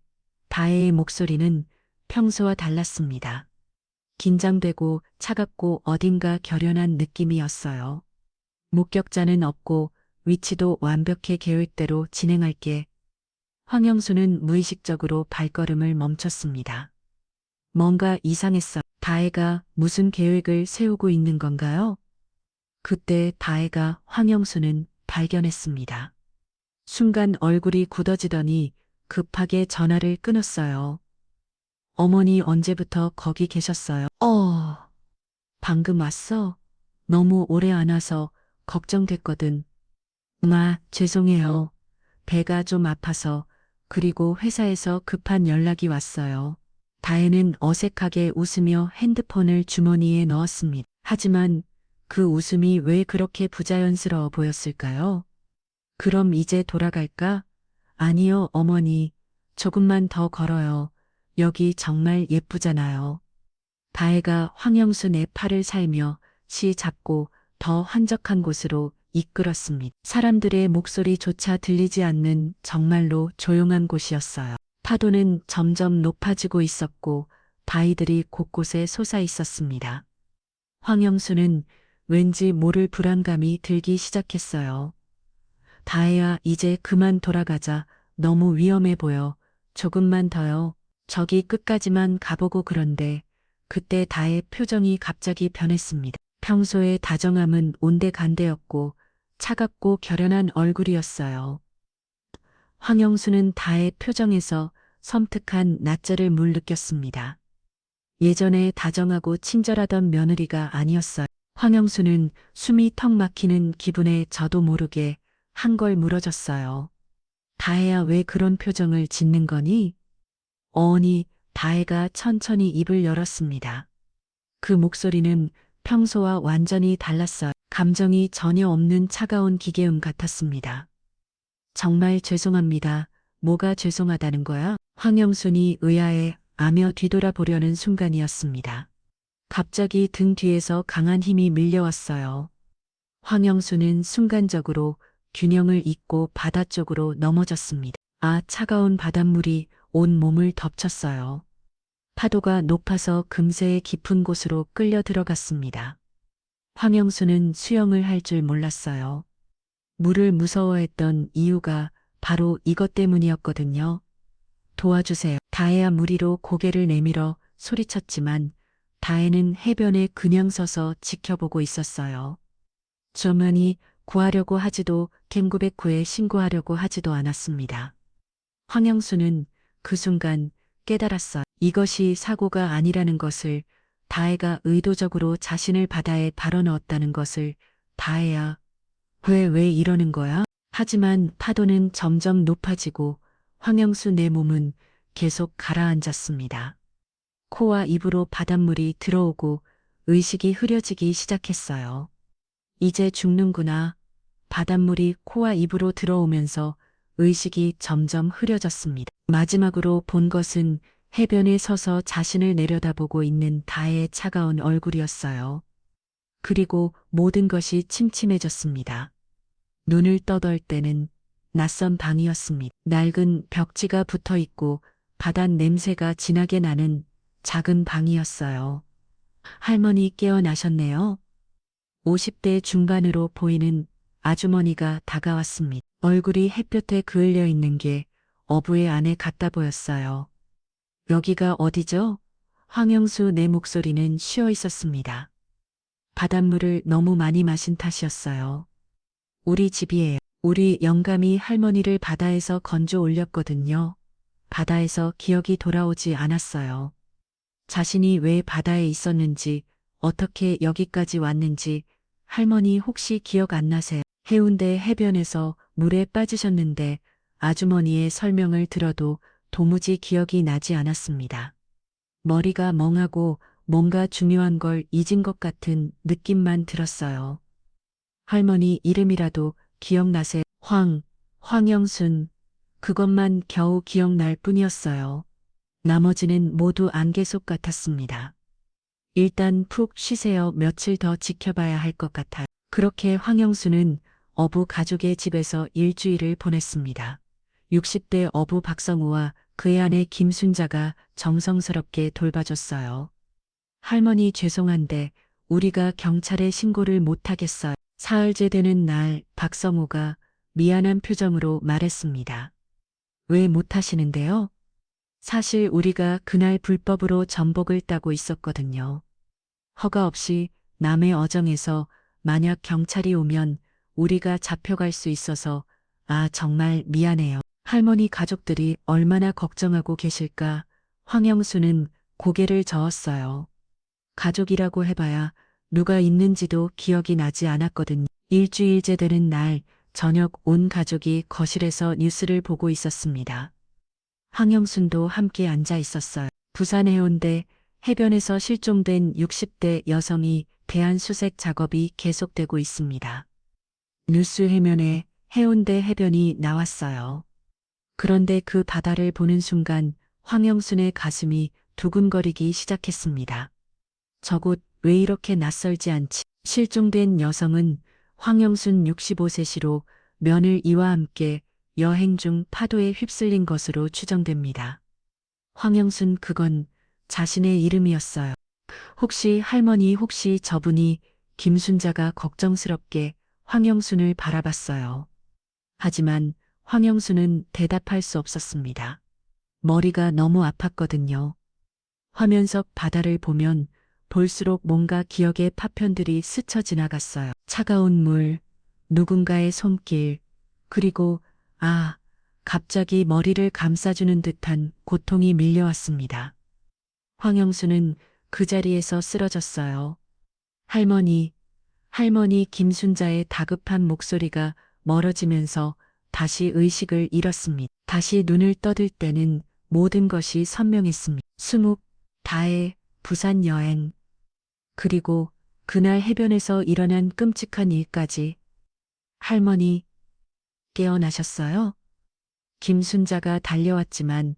다혜의 목소리는 평소와 달랐습니다. 긴장되고 차갑고 어딘가 결연한 느낌이었어요. 목격자는 없고 위치도 완벽히 계획대로 진행할게. 황영수는 무의식적으로 발걸음을 멈췄습니다. 뭔가 이상했어. 다혜가 무슨 계획을 세우고 있는 건가요? 그때 다혜가 황영수는 발견했습니다. 순간 얼굴이 굳어지더니 급하게 전화를 끊었어요. 어머니, 언제부터 거기 계셨어요? 방금 왔어? 너무 오래 안 와서 걱정됐거든. 죄송해요. 배가 좀 아파서. 그리고 회사에서 급한 연락이 왔어요. 다혜는 어색하게 웃으며 핸드폰을 주머니에 넣었습니다. 하지만 그 웃음이 왜 그렇게 부자연스러워 보였을까요? 그럼 이제 돌아갈까? 아니요, 어머니. 조금만 더 걸어요. 여기 정말 예쁘잖아요. 다혜가 황영순의 팔을 살며 시 작고 더 한적한 곳으로 이끌었습니다. 사람들의 목소리조차 들리지 않는 정말로 조용한 곳이었어요. 파도는 점점 높아지고 있었고 바위들이 곳곳에 솟아 있었습니다. 황영수는 왠지 모를 불안감이 들기 시작했어요. 다혜야, 이제 그만 돌아가자. 너무 위험해 보여. 조금만 더요. 저기 끝까지만 가보고. 그런데 그때 다혜의 표정이 갑자기 변했습니다. 평소의 다정함은 온데간데였고 차갑고 결연한 얼굴이었어요. 황영수는 다혜의 표정에서 섬뜩한 낯절을 물 느꼈습니다. 예전에 다정하고 친절하던 며느리가 아니었어요. 황영수는 숨이 턱 막히는 기분에 저도 모르게 한걸 물어줬어요. 다혜야, 왜 그런 표정을 짓는 거니? 어머니, 다혜가 천천히 입을 열었습니다. 그 목소리는 평소와 완전히 달랐어요. 감정이 전혀 없는 차가운 기계음 같았습니다. 정말 죄송합니다. 뭐가 죄송하다는 거야? 황영순이 의아해 아며 뒤돌아보려는 순간이었습니다. 갑자기 등 뒤에서 강한 힘이 밀려왔어요. 황영수는 순간적으로 균형을 잃고 바다 쪽으로 넘어졌습니다. 차가운 바닷물이 온 몸을 덮쳤어요. 파도가 높아서 금세의 깊은 곳으로 끌려 들어갔습니다. 황영수는 수영을 할 줄 몰랐어요. 물을 무서워했던 이유가 바로 이것 때문이었거든요. 도와주세요. 다혜야, 무리로 고개를 내밀어 소리쳤지만 다혜는 해변에 그냥 서서 지켜보고 있었어요. 주머니 구하려고 하지도 1,900호에 신고하려고 하지도 않았습니다. 황영수는 그 순간 깨달았어요. 이것이 사고가 아니라는 것을, 다혜가 의도적으로 자신을 바다에 발어넣었다는 것을. 다혜야, 왜 이러는 거야? 하지만 파도는 점점 높아지고 황영수 내 몸은 계속 가라앉았습니다. 코와 입으로 바닷물이 들어오고 의식이 흐려지기 시작했어요. 이제 죽는구나. 바닷물이 코와 입으로 들어오면서 의식이 점점 흐려졌습니다. 마지막으로 본 것은 해변에 서서 자신을 내려다보고 있는 다혜의 차가운 얼굴이었어요. 그리고 모든 것이 침침해졌습니다. 눈을 떠덜 때는 낯선 방이었습니다. 낡은 벽지가 붙어 있고 바닷 냄새가 진하게 나는 작은 방이었어요. 할머니 깨어나셨네요. 50대 중반으로 보이는 아주머니가 다가왔습니다. 얼굴이 햇볕에 그을려 있는 게 어부의 아내 같아 보였어요. 여기가 어디죠? 황영수 내 목소리는 쉬어 있었습니다. 바닷물을 너무 많이 마신 탓이었어요. 우리 집이에요. 우리 영감이 할머니를 바다에서 건져 올렸거든요. 바다에서 기억이 돌아오지 않았어요. 자신이 왜 바다에 있었는지, 어떻게 여기까지 왔는지 할머니 혹시 기억 안 나세요? 해운대 해변에서 물에 빠지셨는데 아주머니의 설명을 들어도 도무지 기억이 나지 않았습니다. 머리가 멍하고 뭔가 중요한 걸 잊은 것 같은 느낌만 들었어요. 할머니 이름이라도 기억나세요? 황영순. 그것만 겨우 기억날 뿐이었어요. 나머지는 모두 안개 속 같았습니다. 일단 푹 쉬세요. 며칠 더 지켜봐야 할 것 같아요. 그렇게 황영수는 어부 가족의 집에서 일주일을 보냈습니다. 60대 어부 박성우와 그의 아내 김순자가 정성스럽게 돌봐줬어요. 할머니 죄송한데 우리가 경찰에 신고를 못하겠어요. 사흘째 되는 날 박성우가 미안한 표정으로 말했습니다. 왜 못하시는데요? 사실 우리가 그날 불법으로 전복을 따고 있었거든요. 허가 없이 남의 어정에서 만약 경찰이 오면 우리가 잡혀갈 수 있어서 정말 미안해요. 할머니 가족들이 얼마나 걱정하고 계실까. 황영수는 고개를 저었어요. 가족이라고 해봐야 누가 있는지도 기억이 나지 않았거든요. 일주일째 되는 날 저녁 온 가족이 거실에서 뉴스를 보고 있었습니다. 황영순도 함께 앉아 있었어요. 부산 해운대 해변에서 실종된 60대 여성이 대한 수색 작업이 계속되고 있습니다. 뉴스 해면에 해운대 해변이 나왔어요. 그런데 그 바다를 보는 순간 황영순의 가슴이 두근거리기 시작했습니다. 저곳 왜 이렇게 낯설지 않지? 실종된 여성은 황영순 65세 시로 며느리 이와 함께 여행 중 파도에 휩쓸린 것으로 추정됩니다. 황영순 그건 자신의 이름이었어요. 혹시 저분이 김순자가 걱정스럽게 황영순을 바라봤어요. 하지만 황영순은 대답할 수 없었습니다. 머리가 너무 아팠거든요. 화면 속 바다를 보면 볼수록 뭔가 기억의 파편들이 스쳐 지나갔어요. 차가운 물, 누군가의 손길, 그리고 갑자기 머리를 감싸주는 듯한 고통이 밀려왔습니다. 황영수는 그 자리에서 쓰러졌어요. 할머니 김순자의 다급한 목소리가 멀어지면서 다시 의식을 잃었습니다. 다시 눈을 떠들 때는 모든 것이 선명했습니다. 수묵, 다혜, 부산 여행, 그리고 그날 해변에서 일어난 끔찍한 일까지. 할머니, 깨어나셨어요? 김순자가 달려왔지만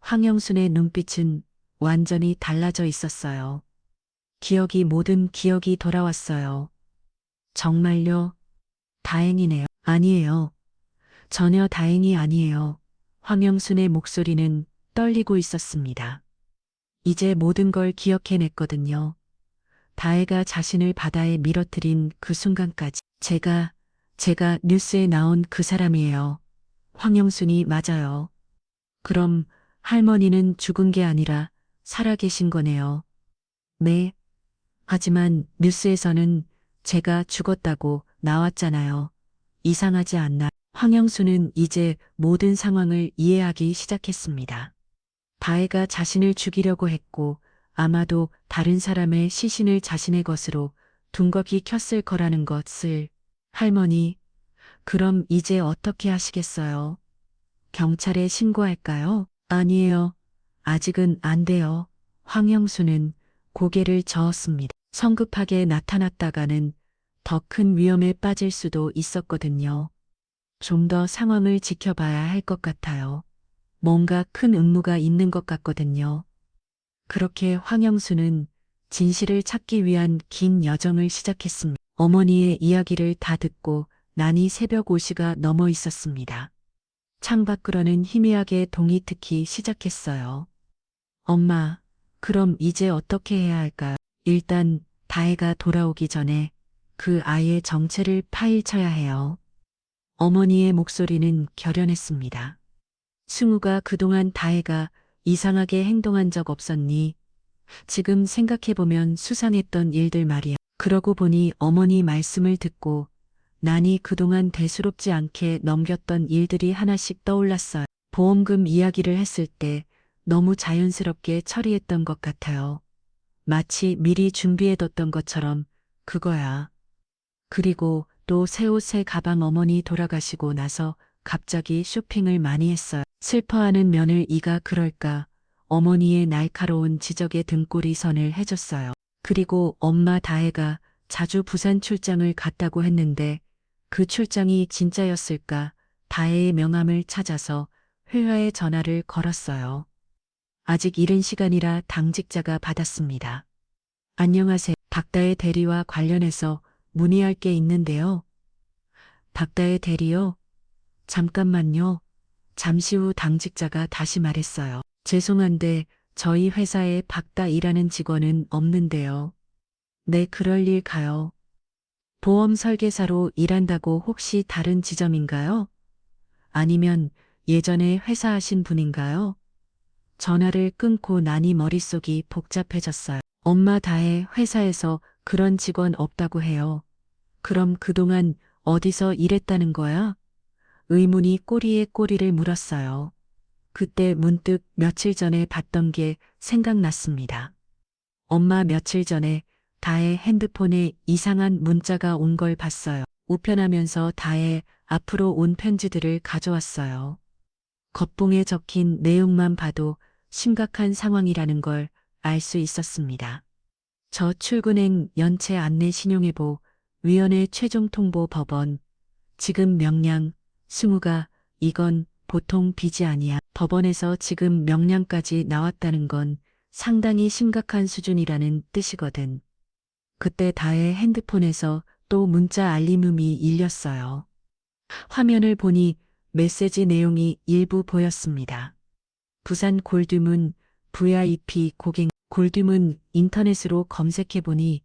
황영순의 눈빛은 완전히 달라져 있었어요. 모든 기억이 돌아왔어요. 정말요? 다행이네요. 아니에요. 전혀 다행이 아니에요. 황영순의 목소리는 떨리고 있었습니다. 이제 모든 걸 기억해냈거든요. 다혜가 자신을 바다에 밀어뜨린 그 순간까지. 제가 뉴스에 나온 그 사람이에요. 황영순이 맞아요. 그럼 할머니는 죽은 게 아니라 살아계신 거네요. 네. 하지만 뉴스에서는 제가 죽었다고 나왔잖아요. 이상하지 않나? 황영수는 이제 모든 상황을 이해하기 시작했습니다. 다혜가 자신을 죽이려고 했고 아마도 다른 사람의 시신을 자신의 것으로 둔겁이 켰을 거라는 것을. 할머니, 그럼 이제 어떻게 하시겠어요? 경찰에 신고할까요? 아니에요. 아직은 안 돼요. 황영수는 고개를 저었습니다. 성급하게 나타났다가는 더 큰 위험에 빠질 수도 있었거든요. 좀 더 상황을 지켜봐야 할 것 같아요. 뭔가 큰 음모가 있는 것 같거든요. 그렇게 황영수는 진실을 찾기 위한 긴 여정을 시작했습니다. 어머니의 이야기를 다 듣고 나니 새벽 5시가 넘어 있었습니다. 창밖으로는 희미하게 동이 트기 시작했어요. 엄마, 그럼 이제 어떻게 해야 할까요? 일단 다혜가 돌아오기 전에 그 아이의 정체를 파헤쳐야 해요. 어머니의 목소리는 결연했습니다. 승우가 그동안 다혜가 이상하게 행동한 적 없었니? 지금 생각해보면 수상했던 일들 말이야. 그러고 보니 어머니 말씀을 듣고 난이 그동안 대수롭지 않게 넘겼던 일들이 하나씩 떠올랐어요. 보험금 이야기를 했을 때 너무 자연스럽게 처리했던 것 같아요. 마치 미리 준비해뒀던 것처럼. 그거야. 그리고 또 새 옷 새 가방. 어머니 돌아가시고 나서 갑자기 쇼핑을 많이 했어요. 슬퍼하는 며느리가 그럴까. 어머니의 날카로운 지적에 등골이 선을 해줬어요. 그리고 엄마 다혜가 자주 부산 출장을 갔다고 했는데 그 출장이 진짜였을까? 다혜의 명함을 찾아서 회화에 전화를 걸었어요. 아직 이른 시간이라 당직자가 받았습니다. 안녕하세요. 박다혜 대리와 관련해서 문의할 게 있는데요. 박다혜 대리요? 잠깐만요. 잠시 후 당직자가 다시 말했어요. 죄송한데 저희 회사에 박다이라는 직원은 없는데요. 네, 그럴 일 가요. 보험 설계사로 일한다고 혹시 다른 지점인가요? 아니면 예전에 회사 하신 분인가요? 전화를 끊고 나니 머릿속이 복잡해졌어요. 엄마 다혜 회사에서 그런 직원 없다고 해요. 그럼 그동안 어디서 일했다는 거야? 의문이 꼬리에 꼬리를 물었어요. 그때 문득 며칠 전에 봤던 게 생각났습니다. 엄마 며칠 전에 다혜 핸드폰에 이상한 문자가 온 걸 봤어요. 우편하면서 다혜 앞으로 온 편지들을 가져왔어요. 겉봉에 적힌 내용만 봐도 심각한 상황이라는 걸 알 수 있었습니다. 저출근행 연체 안내 신용회보, 위원회 최종 통보 법원, 지금 명량, 승우가 이건 보통 빚이 아니야. 법원에서 지금 명량까지 나왔다는 건 상당히 심각한 수준이라는 뜻이거든. 그때 다혜 핸드폰에서 또 문자 알림음이 일렸어요. 화면을 보니 메시지 내용이 일부 보였습니다. 부산 골드문 VIP 고객 골드문 인터넷으로 검색해보니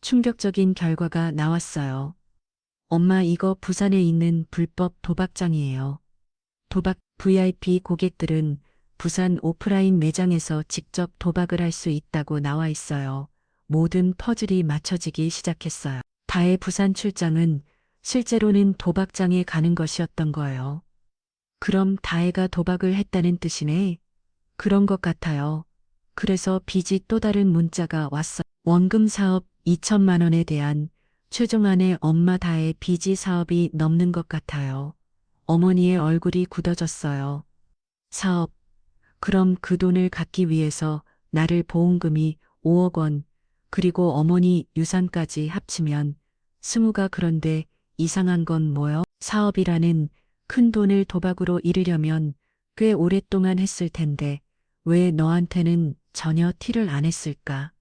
충격적인 결과가 나왔어요. 엄마 이거 부산에 있는 불법 도박장이에요. 도박 VIP 고객들은 부산 오프라인 매장에서 직접 도박을 할 수 있다고 나와 있어요. 모든 퍼즐이 맞춰지기 시작했어요. 다혜 부산 출장은 실제로는 도박장에 가는 것이었던 거예요. 그럼 다혜가 도박을 했다는 뜻이네. 그런 것 같아요. 그래서 빚이 또 다른 문자가 왔어. 원금 사업 2천만 원에 대한 최종안에 엄마 다혜 빚이 사업이 넘는 것 같아요. 어머니의 얼굴이 굳어졌어요. 사업. 그럼 그 돈을 갚기 위해서 나를 보험금이 5억 원, 그리고 어머니 유산까지 합치면 승우가 그런데 이상한 건 뭐요? 사업이라는 큰 돈을 도박으로 잃으려면 꽤 오랫동안 했을 텐데 왜 너한테는 전혀 티를 안 했을까?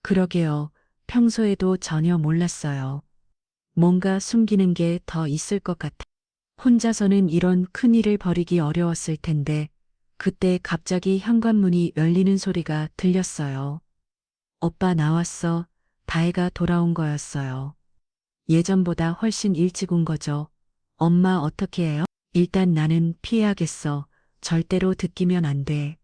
그러게요. 평소에도 전혀 몰랐어요. 뭔가 숨기는 게 더 있을 것 같아. 혼자서는 이런 큰일을 벌이기 어려웠을 텐데 그때 갑자기 현관문이 열리는 소리가 들렸어요. 오빠 나왔어. 다혜가 돌아온 거였어요. 예전보다 훨씬 일찍 온 거죠. 엄마 어떻게 해요? 일단 나는 피해야겠어. 절대로 듣기면 안 돼.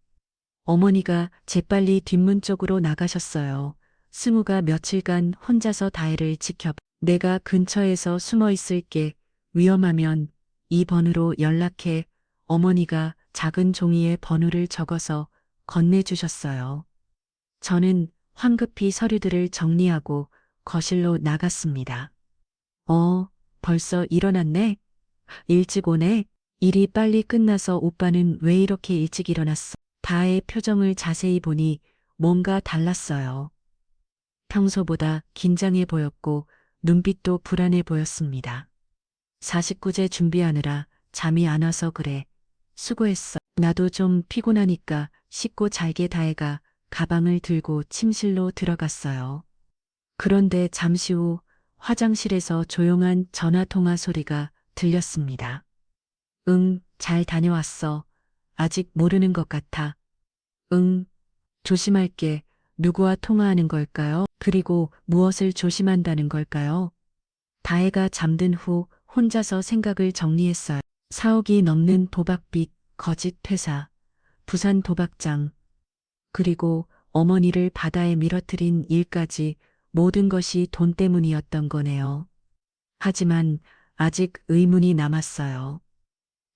어머니가 재빨리 뒷문 쪽으로 나가셨어요. 승우가 며칠간 혼자서 다혜를 지켜. 내가 근처에서 숨어 있을게. 위험하면 이 번호로 연락해. 어머니가 작은 종이에 번호를 적어서 건네주셨어요. 저는 황급히 서류들을 정리하고 거실로 나갔습니다. 벌써 일어났네? 일찍 오네? 일이 빨리 끝나서 오빠는 왜 이렇게 일찍 일어났어? 다의 표정을 자세히 보니 뭔가 달랐어요. 평소보다 긴장해 보였고 눈빛도 불안해 보였습니다. 49제 준비하느라 잠이 안 와서 그래. 수고했어. 나도 좀 피곤하니까 씻고 잘게. 다혜가 가방을 들고 침실로 들어갔어요. 그런데 잠시 후 화장실에서 조용한 전화통화 소리가 들렸습니다. 응, 잘 다녀왔어. 아직 모르는 것 같아. 응, 조심할게. 누구와 통화하는 걸까요? 그리고 무엇을 조심한다는 걸까요? 다혜가 잠든 후 혼자서 생각을 정리했어요. 4억이 넘는 도박빚, 거짓 퇴사, 부산 도박장, 그리고 어머니를 바다에 밀어뜨린 일까지 모든 것이 돈 때문이었던 거네요. 하지만 아직 의문이 남았어요.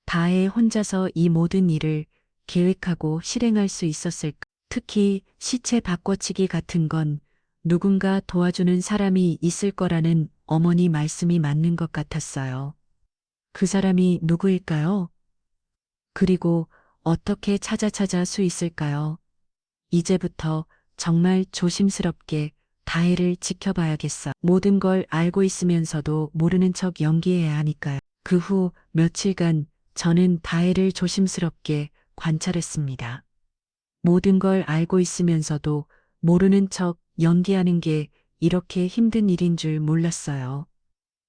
다혜 혼자서 이 모든 일을 계획하고 실행할 수 있었을까? 특히 시체 바꿔치기 같은 건 누군가 도와주는 사람이 있을 거라는 어머니 말씀이 맞는 것 같았어요. 그 사람이 누구일까요? 그리고 어떻게 찾아 수 있을까요? 이제부터 정말 조심스럽게 다혜를 지켜봐야겠어. 모든 걸 알고 있으면서도 모르는 척 연기해야 하니까요. 그 후 며칠간 저는 다혜를 조심스럽게 관찰했습니다. 모든 걸 알고 있으면서도 모르는 척 연기하는 게 이렇게 힘든 일인 줄 몰랐어요.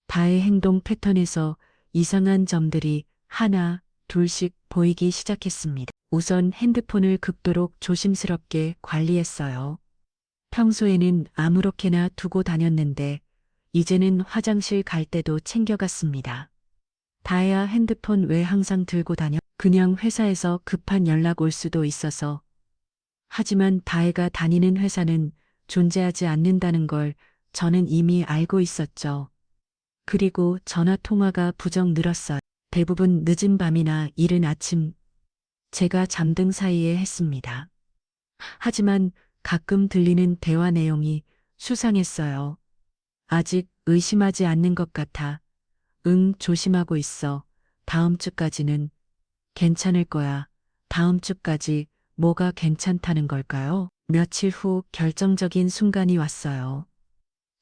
다의 행동 패턴에서 이상한 점들이 하나, 둘씩 보이기 시작했습니다. 우선 핸드폰을 극도로 조심스럽게 관리했어요. 평소에는 아무렇게나 두고 다녔는데 이제는 화장실 갈 때도 챙겨갔습니다. 다혜야 핸드폰 왜 항상 들고 다녀? 그냥 회사에서 급한 연락 올 수도 있어서. 하지만 다혜가 다니는 회사는 존재하지 않는다는 걸 저는 이미 알고 있었죠. 그리고 전화 통화가 부쩍 늘었어요. 대부분 늦은 밤이나 이른 아침, 제가 잠든 사이에 했습니다. 하지만 가끔 들리는 대화 내용이 수상했어요. 아직 의심하지 않는 것 같아. 응, 조심하고 있어. 다음 주까지는 괜찮을 거야. 다음 주까지 뭐가 괜찮다는 걸까요? 며칠 후 결정적인 순간이 왔어요.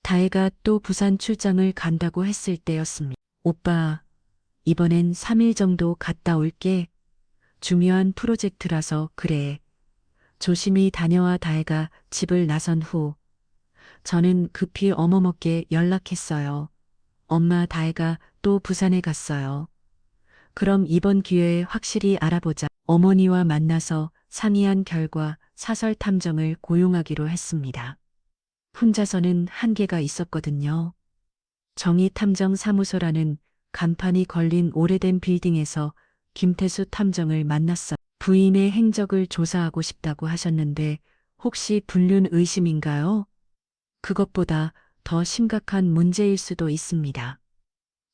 다혜가 또 부산 출장을 간다고 했을 때였습니다. 오빠, 이번엔 3일 정도 갔다 올게. 중요한 프로젝트라서 그래. 조심히 다녀와. 다혜가 집을 나선 후 저는 급히 어머머께 연락했어요. 엄마, 다혜가 또 부산에 갔어요. 그럼 이번 기회에 확실히 알아보자. 어머니와 만나서 상의한 결과 사설 탐정을 고용하기로 했습니다. 혼자서는 한계가 있었거든요. 정의탐정사무소라는 간판이 걸린 오래된 빌딩에서 김태수 탐정을 만났어요. 부인의 행적을 조사하고 싶다고 하셨는데 혹시 불륜 의심인가요? 그것보다 더 심각한 문제일 수도 있습니다.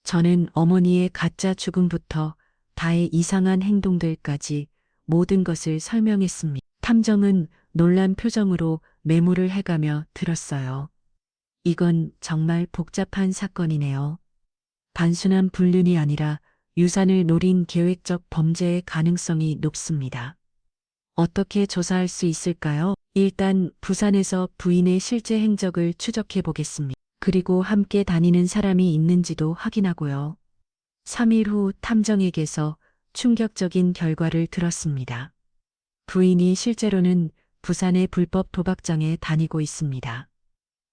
저는 어머니의 가짜 죽음부터 다의 이상한 행동들까지 모든 것을 설명했습니다. 탐정은 놀란 표정으로 메모를 해가며 들었어요. 이건 정말 복잡한 사건이네요. 단순한 불륜이 아니라 유산을 노린 계획적 범죄의 가능성이 높습니다. 어떻게 조사할 수 있을까요? 일단 부산에서 부인의 실제 행적을 추적해 보겠습니다. 그리고 함께 다니는 사람이 있는지도 확인하고요. 3일 후 탐정에게서 충격적인 결과를 들었습니다. 부인이 실제로는 부산의 불법 도박장에 다니고 있습니다.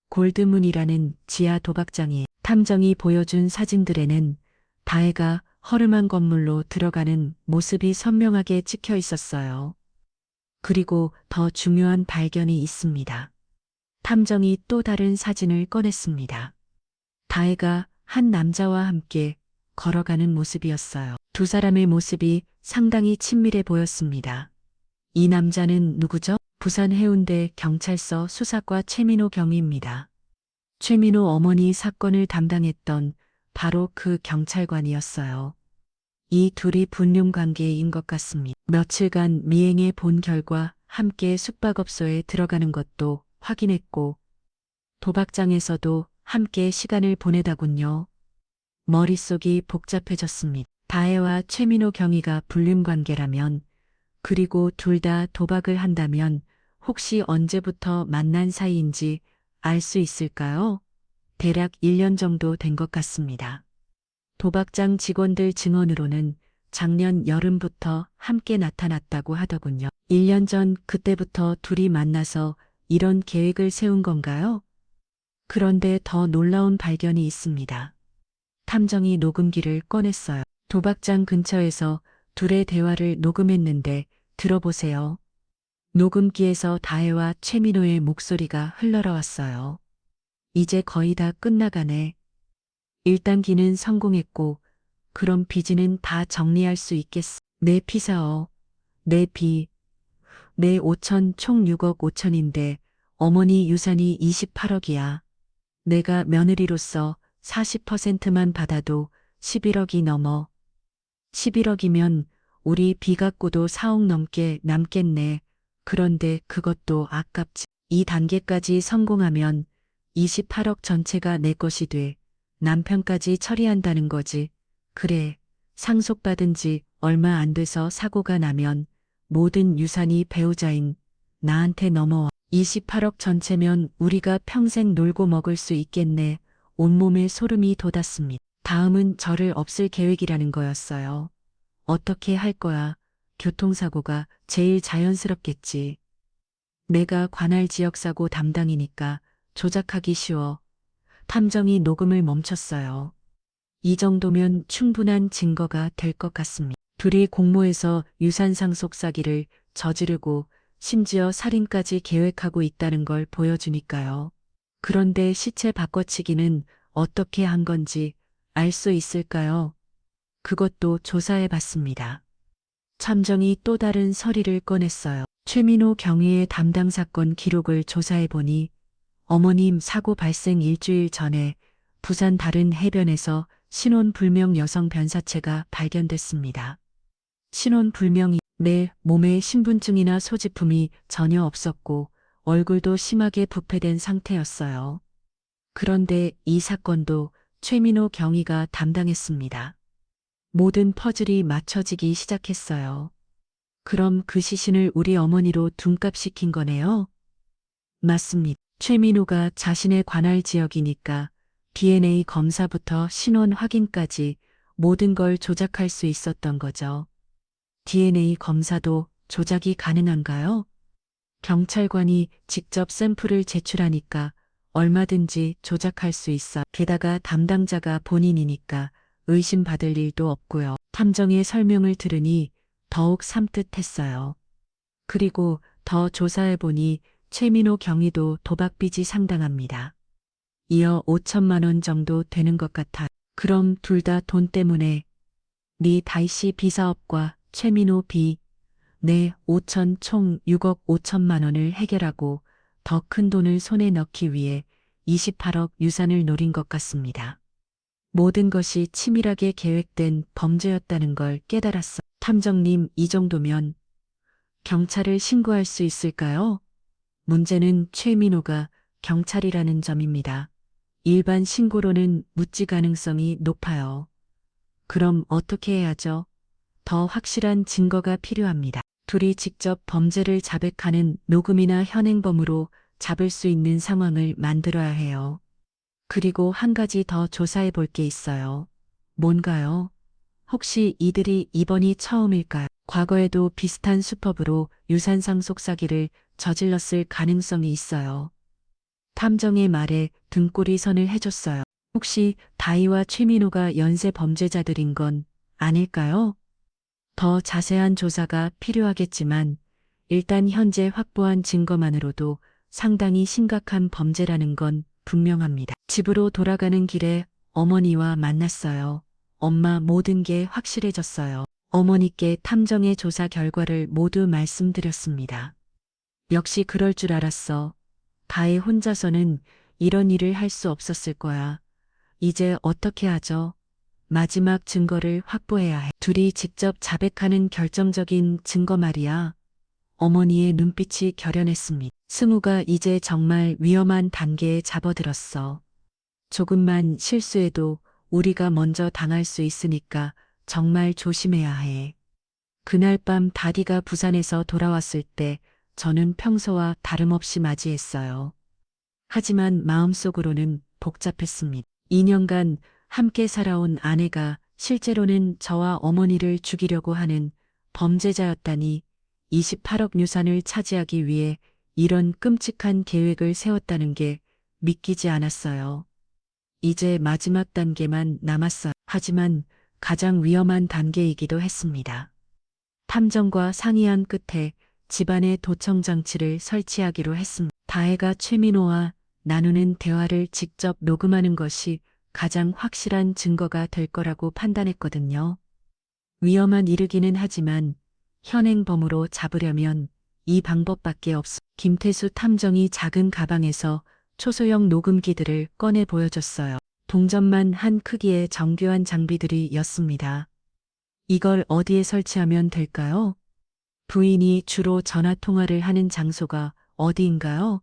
골드문이라는 지하 도박장이 탐정이 보여준 사진들에는 다혜가 허름한 건물로 들어가는 모습이 선명하게 찍혀 있었어요. 그리고 더 중요한 발견이 있습니다. 탐정이 또 다른 사진을 꺼냈습니다. 다혜가 한 남자와 함께 걸어가는 모습이었어요. 두 사람의 모습이 상당히 친밀해 보였습니다. 이 남자는 누구죠? 부산 해운대 경찰서 수사과 최민호 경위입니다. 최민호 어머니 사건을 담당했던 바로 그 경찰관이었어요. 이 둘이 불륜 관계인 것 같습니다. 며칠간 미행해 본 결과 함께 숙박업소에 들어가는 것도 확인했고 도박장에서도 함께 시간을 보내다군요. 머릿속이 복잡해졌습니다. 다혜와 최민호 경위가 불륜 관계라면 그리고 둘 다 도박을 한다면 혹시 언제부터 만난 사이인지 알 수 있을까요? 대략 1년 정도 된 것 같습니다. 도박장 직원들 증언으로는 작년 여름부터 함께 나타났다고 하더군요. 1년 전 그때부터 둘이 만나서 이런 계획을 세운 건가요? 그런데 더 놀라운 발견이 있습니다. 탐정이 녹음기를 꺼냈어요. 도박장 근처에서 둘의 대화를 녹음했는데 들어보세요. 녹음기에서 다혜와 최민호의 목소리가 흘러나왔어요. 이제 거의 다 끝나가네. 1단계는 성공했고 그럼 빚은 다 정리할 수 있겠어. 내 피사어, 내 비, 내 5천 총 6억 5천인데 어머니 유산이 28억이야. 내가 며느리로서 40%만 받아도 11억이 넘어. 11억이면 우리 비 갖고도 4억 넘게 남겠네. 그런데 그것도 아깝지. 이 단계까지 성공하면 28억 전체가 내 것이 돼. 남편까지 처리한다는 거지. 그래, 상속받은 지 얼마 안 돼서 사고가 나면 모든 유산이 배우자인 나한테 넘어와. 28억 전체면 우리가 평생 놀고 먹을 수 있겠네. 온몸에 소름이 돋았습니다. 다음은 저를 없앨 계획이라는 거였어요. 어떻게 할 거야? 교통사고가 제일 자연스럽겠지. 내가 관할 지역사고 담당이니까 조작하기 쉬워. 탐정이 녹음을 멈췄어요. 이 정도면 충분한 증거가 될 것 같습니다. 둘이 공모해서 유산상속 사기를 저지르고 심지어 살인까지 계획하고 있다는 걸 보여주니까요. 그런데 시체 바꿔치기는 어떻게 한 건지 알 수 있을까요? 그것도 조사해 봤습니다. 탐정이 또 다른 서리를 꺼냈어요. 최민호 경위의 담당 사건 기록을 조사해 보니 어머님 사고 발생 일주일 전에 부산 다른 해변에서 신원불명 여성 변사체가 발견됐습니다. 신원불명이 내 몸에 신분증이나 소지품이 전혀 없었고 얼굴도 심하게 부패된 상태였어요. 그런데 이 사건도 최민호 경위가 담당했습니다. 모든 퍼즐이 맞춰지기 시작했어요. 그럼 그 시신을 우리 어머니로 둔갑시킨 거네요? 맞습니다. 최민호가 자신의 관할 지역이니까 DNA 검사부터 신원 확인까지 모든 걸 조작할 수 있었던 거죠. DNA 검사도 조작이 가능한가요? 경찰관이 직접 샘플을 제출하니까 얼마든지 조작할 수 있어. 게다가 담당자가 본인이니까 의심받을 일도 없고요. 탐정의 설명을 들으니 더욱 삼뜻했어요. 그리고 더 조사해보니 최민호 경위도 도박빚이 상당합니다. 이어 5천만 원 정도 되는 것 같아. 그럼 둘 다 돈 때문에 리 다이씨 비사업과 최민호 비, 네 5천 총 6억 5천만 원을 해결하고 더 큰 돈을 손에 넣기 위해 28억 유산을 노린 것 같습니다. 모든 것이 치밀하게 계획된 범죄였다는 걸 깨달았어. 탐정님, 이 정도면 경찰을 신고할 수 있을까요? 문제는 최민호가 경찰이라는 점입니다. 일반 신고로는 무죄 가능성이 높아요. 그럼 어떻게 해야죠? 더 확실한 증거가 필요합니다. 둘이 직접 범죄를 자백하는 녹음이나 현행범으로 잡을 수 있는 상황을 만들어야 해요. 그리고 한 가지 더 조사해 볼 게 있어요. 뭔가요? 혹시 이들이 이번이 처음일까요? 과거에도 비슷한 수법으로 유산상속 사기를 저질렀을 가능성이 있어요. 탐정의 말에 등골이 선을 해줬어요. 혹시 다희와 최민호가 연쇄 범죄자들인 건 아닐까요? 더 자세한 조사가 필요하겠지만 일단 현재 확보한 증거만으로도 상당히 심각한 범죄라는 건 분명합니다. 집으로 돌아가는 길에 어머니와 만났어요. 엄마, 모든 게 확실해졌어요. 어머니께 탐정의 조사 결과를 모두 말씀드렸습니다. 역시 그럴 줄 알았어. 다혜 혼자서는 이런 일을 할 수 없었을 거야. 이제 어떻게 하죠? 마지막 증거를 확보해야 해. 둘이 직접 자백하는 결정적인 증거 말이야. 어머니의 눈빛이 결연했습니다. 승우가 이제 정말 위험한 단계에 접어들었어. 조금만 실수해도 우리가 먼저 당할 수 있으니까 정말 조심해야 해. 그날 밤 다디가 부산에서 돌아왔을 때 저는 평소와 다름없이 맞이했어요. 하지만 마음속으로는 복잡했습니다. 2년간 함께 살아온 아내가 실제로는 저와 어머니를 죽이려고 하는 범죄자였다니 28억 유산을 차지하기 위해 이런 끔찍한 계획을 세웠다는 게 믿기지 않았어요. 이제 마지막 단계만 남았어요. 하지만 가장 위험한 단계이기도 했습니다. 탐정과 상의한 끝에 집안에 도청 장치를 설치하기로 했습니다. 다혜가 최민호와 나누는 대화를 직접 녹음하는 것이 가장 확실한 증거가 될 거라고 판단했거든요. 위험한 일이기는 하지만 현행범으로 잡으려면 이 방법밖에 없어. 김태수 탐정이 작은 가방에서 초소형 녹음기들을 꺼내 보여줬어요. 동전만 한 크기의 정교한 장비들이었습니다. 이걸 어디에 설치하면 될까요? 부인이 주로 전화 통화를 하는 장소가 어디인가요?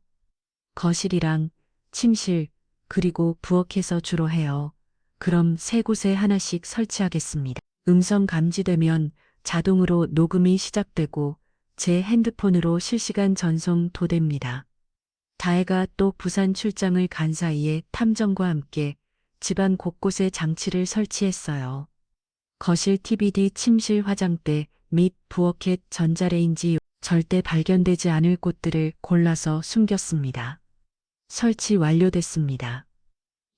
거실이랑 침실, 그리고 부엌에서 주로 해요. 그럼 세 곳에 하나씩 설치하겠습니다. 음성 감지되면 자동으로 녹음이 시작되고 제 핸드폰으로 실시간 전송도됩니다. 다혜가 또 부산 출장을 간 사이에 탐정과 함께 집안 곳곳에 장치를 설치했어요. 거실 TVD, 침실 화장대 및 부엌의 전자레인지, 절대 발견되지 않을 곳들을 골라서 숨겼습니다. 설치 완료됐습니다.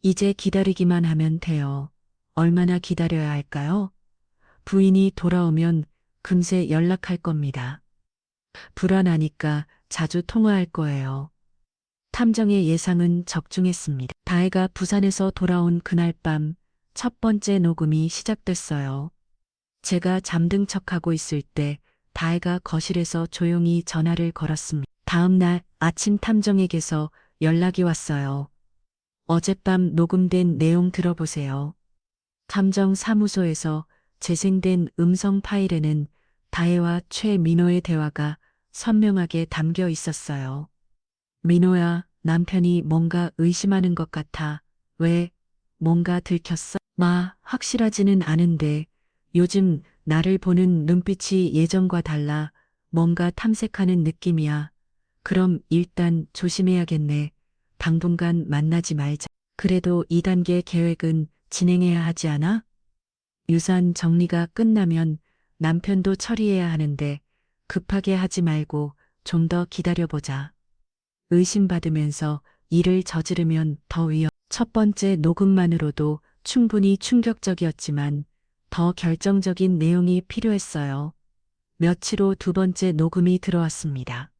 이제 기다리기만 하면 돼요. 얼마나 기다려야 할까요? 부인이 돌아오면 금세 연락할 겁니다. 불안하니까 자주 통화할 거예요. 탐정의 예상은 적중했습니다. 다혜가 부산에서 돌아온 그날 밤 첫 번째 녹음이 시작됐어요. 제가 잠든 척하고 있을 때 다혜가 거실에서 조용히 전화를 걸었습니다. 다음 날 아침 탐정에게서 연락이 왔어요. 어젯밤 녹음된 내용 들어보세요. 탐정 사무소에서 재생된 음성 파일에는 다혜와 최민호의 대화가 선명하게 담겨 있었어요. 민호야, 남편이 뭔가 의심하는 것 같아. 왜? 뭔가 들켰어? 확실하지는 않은데 요즘 나를 보는 눈빛이 예전과 달라. 뭔가 탐색하는 느낌이야. 그럼 일단 조심해야겠네. 당분간 만나지 말자. 그래도 2단계 계획은 진행해야 하지 않아? 유산 정리가 끝나면 남편도 처리해야 하는데 급하게 하지 말고 좀 더 기다려보자. 의심받으면서 일을 저지르면 더 첫 번째 녹음만으로도 충분히 충격적이었지만 더 결정적인 내용이 필요했어요. 며칠 후 두 번째 녹음이 들어왔습니다.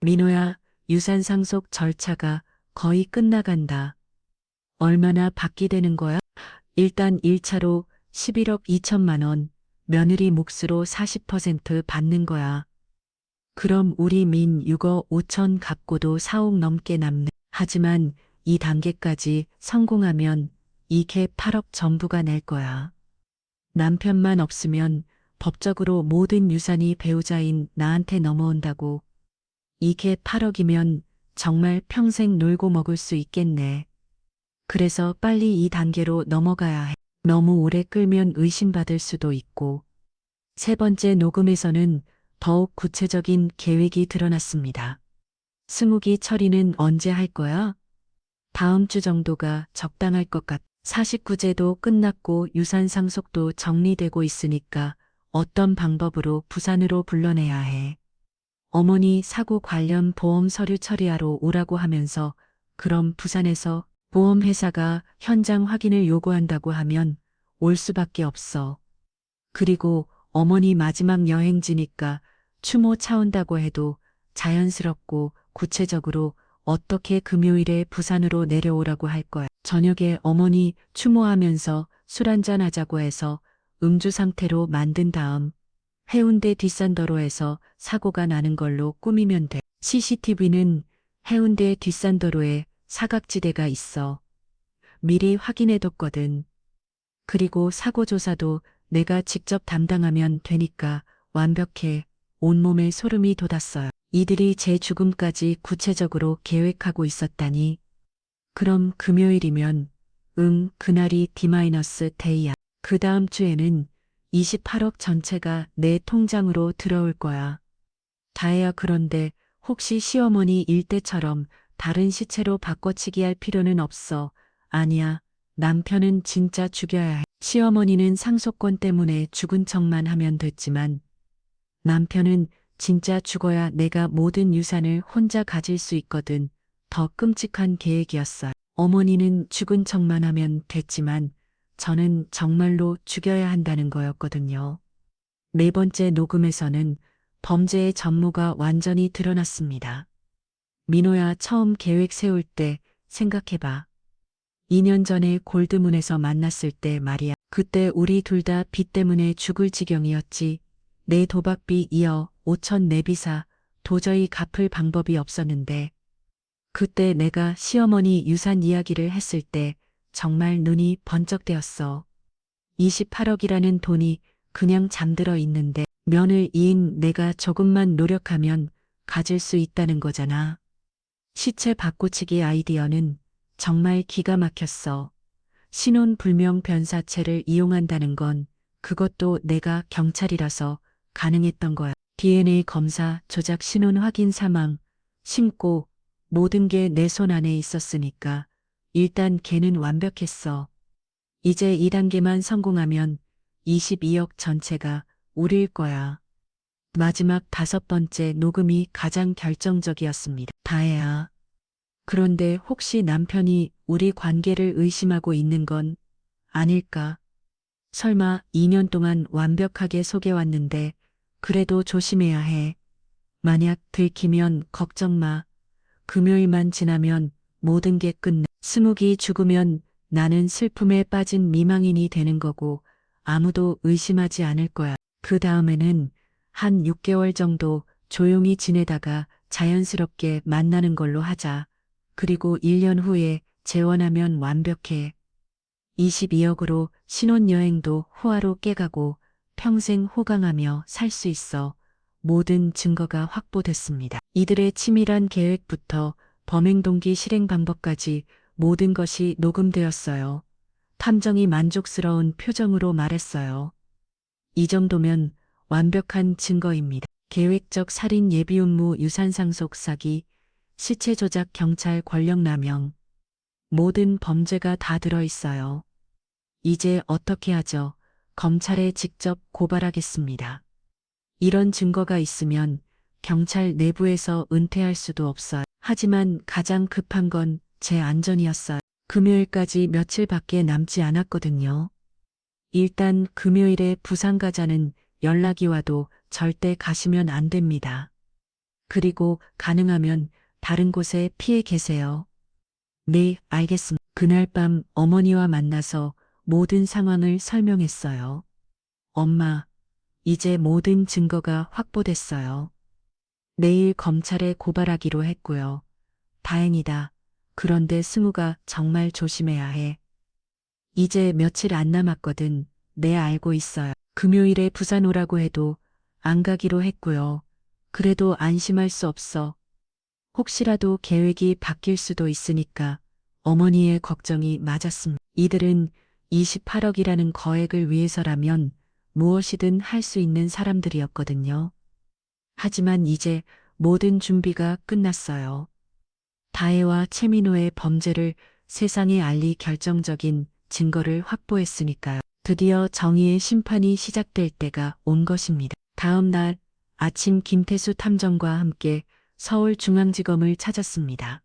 민호야, 유산 상속 절차가 거의 끝나간다. 얼마나 받게 되는 거야? 일단 1차로 11억 2천만 원, 며느리 몫으로 40% 받는 거야. 그럼 우리 민 6억 5천 갖고도 4억 넘게 남네. 하지만 2단계까지 성공하면 이게 8억 전부가 낼 거야. 남편만 없으면 법적으로 모든 유산이 배우자인 나한테 넘어온다고. 이게 8억이면 정말 평생 놀고 먹을 수 있겠네. 그래서 빨리 2단계로 넘어가야 해. 너무 오래 끌면 의심받을 수도 있고. 세 번째 녹음에서는 더욱 구체적인 계획이 드러났습니다. 승욱이 처리는 언제 할 거야? 다음 주 정도가 적당할 것 같아. 49제도 끝났고 유산 상속도 정리되고 있으니까 어떤 방법으로 부산으로 불러내야 해. 어머니 사고 관련 보험 서류 처리하러 오라고 하면서 그럼 부산에서 보험회사가 현장 확인을 요구한다고 하면 올 수밖에 없어. 그리고 어머니 마지막 여행지니까 추모 차 온다고 해도 자연스럽고 구체적으로 어떻게 금요일에 부산으로 내려오라고 할 거야. 저녁에 어머니 추모하면서 술 한잔 하자고 해서 음주 상태로 만든 다음 해운대 뒷산도로에서 사고가 나는 걸로 꾸미면 돼. CCTV는 해운대 뒷산도로에 사각지대가 있어. 미리 확인해뒀거든. 그리고 사고 조사도 내가 직접 담당하면 되니까 완벽해. 온몸에 소름이 돋았어요. 이들이 제 죽음까지 구체적으로 계획하고 있었다니. 그럼 금요일이면 그날이 D-데이야. 그 다음 주에는 28억 전체가 내 통장으로 들어올 거야. 다혜야, 그런데 혹시 시어머니 일대처럼 다른 시체로 바꿔치기 할 필요는 없어. 아니야. 남편은 진짜 죽여야 해. 시어머니는 상속권 때문에 죽은 척만 하면 됐지만 남편은 진짜 죽어야 내가 모든 유산을 혼자 가질 수 있거든. 더 끔찍한 계획이었어요. 어머니는 죽은 척만 하면 됐지만 저는 정말로 죽여야 한다는 거였거든요. 네 번째 녹음에서는 범죄의 전모가 완전히 드러났습니다. 민호야, 처음 계획 세울 때 생각해봐. 2년 전에 골드문에서 만났을 때 말이야. 그때 우리 둘 다 빚 때문에 죽을 지경이었지. 내 도박비 2억 5천 내비사 도저히 갚을 방법이 없었는데 그때 내가 시어머니 유산 이야기를 했을 때 정말 눈이 번쩍대었어. 28억이라는 돈이 그냥 잠들어 있는데 며느리인 내가 조금만 노력하면 가질 수 있다는 거잖아. 시체 바꾸치기 아이디어는 정말 기가 막혔어. 신혼불명 변사체를 이용한다는 건 그것도 내가 경찰이라서 가능했던 거야. DNA 검사, 조작 신원 확인 사망, 신고 모든 게 내 손 안에 있었으니까 일단 걔는 완벽했어. 이제 2단계만 성공하면 22억 전체가 우리일 거야. 마지막 5번째 녹음이 가장 결정적이었습니다. 다혜야. 그런데 혹시 남편이 우리 관계를 의심하고 있는 건 아닐까? 설마 2년 동안 완벽하게 속여왔는데 그래도 조심해야 해. 만약 들키면 걱정 마. 금요일만 지나면 모든 게 끝내. 승욱이 죽으면 나는 슬픔에 빠진 미망인이 되는 거고 아무도 의심하지 않을 거야. 그 다음에는 한 6개월 정도 조용히 지내다가 자연스럽게 만나는 걸로 하자. 그리고 1년 후에 재혼하면 완벽해. 22억으로 신혼여행도 호화로 깨가고 평생 호강하며 살 수 있어. 모든 증거가 확보됐습니다. 이들의 치밀한 계획부터 범행 동기 실행 방법까지 모든 것이 녹음되었어요. 탐정이 만족스러운 표정으로 말했어요. 이 정도면 완벽한 증거입니다. 계획적 살인 예비 음모 유산 상속 사기, 시체 조작 경찰 권력 남용. 모든 범죄가 다 들어있어요. 이제 어떻게 하죠? 검찰에 직접 고발하겠습니다. 이런 증거가 있으면 경찰 내부에서 은퇴할 수도 없어요. 하지만 가장 급한 건 제 안전이었어요. 금요일까지 며칠밖에 남지 않았거든요. 일단 금요일에 부산 가자는 연락이 와도 절대 가시면 안 됩니다. 그리고 가능하면 다른 곳에 피해 계세요. 네, 알겠습니다. 그날 밤 어머니와 만나서 모든 상황을 설명했어요. 엄마, 이제 모든 증거가 확보됐어요. 내일 검찰에 고발하기로 했고요. 다행이다. 그런데 승우가 정말 조심해야 해. 이제 며칠 안 남았거든. 네, 알고 있어요. 금요일에 부산 오라고 해도 안 가기로 했고요. 그래도 안심할 수 없어. 혹시라도 계획이 바뀔 수도 있으니까 어머니의 걱정이 맞았습니다. 이들은 28억이라는 거액을 위해서라면 무엇이든 할 수 있는 사람들이었거든요. 하지만 이제 모든 준비가 끝났어요. 다혜와 최민호의 범죄를 세상에 알릴 결정적인 증거를 확보했으니까요. 드디어 정의의 심판이 시작될 때가 온 것입니다. 다음 날 아침 김태수 탐정과 함께 서울중앙지검을 찾았습니다.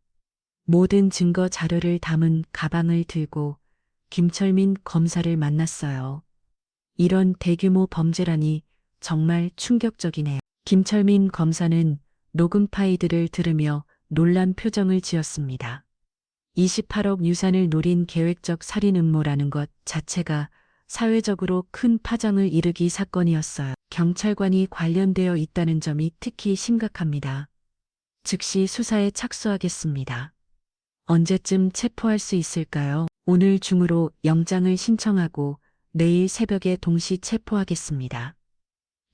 모든 증거 자료를 담은 가방을 들고 김철민 검사를 만났어요. 이런 대규모 범죄라니 정말 충격적이네요. 김철민 검사는 녹음 파일들을 들으며 놀란 표정을 지었습니다. 28억 유산을 노린 계획적 살인 음모라는 것 자체가 사회적으로 큰 파장을 일으킨 사건이었어요. 경찰관이 관련되어 있다는 점이 특히 심각합니다. 즉시 수사에 착수하겠습니다. 언제쯤 체포할 수 있을까요? 오늘 중으로 영장을 신청하고 내일 새벽에 동시 체포하겠습니다.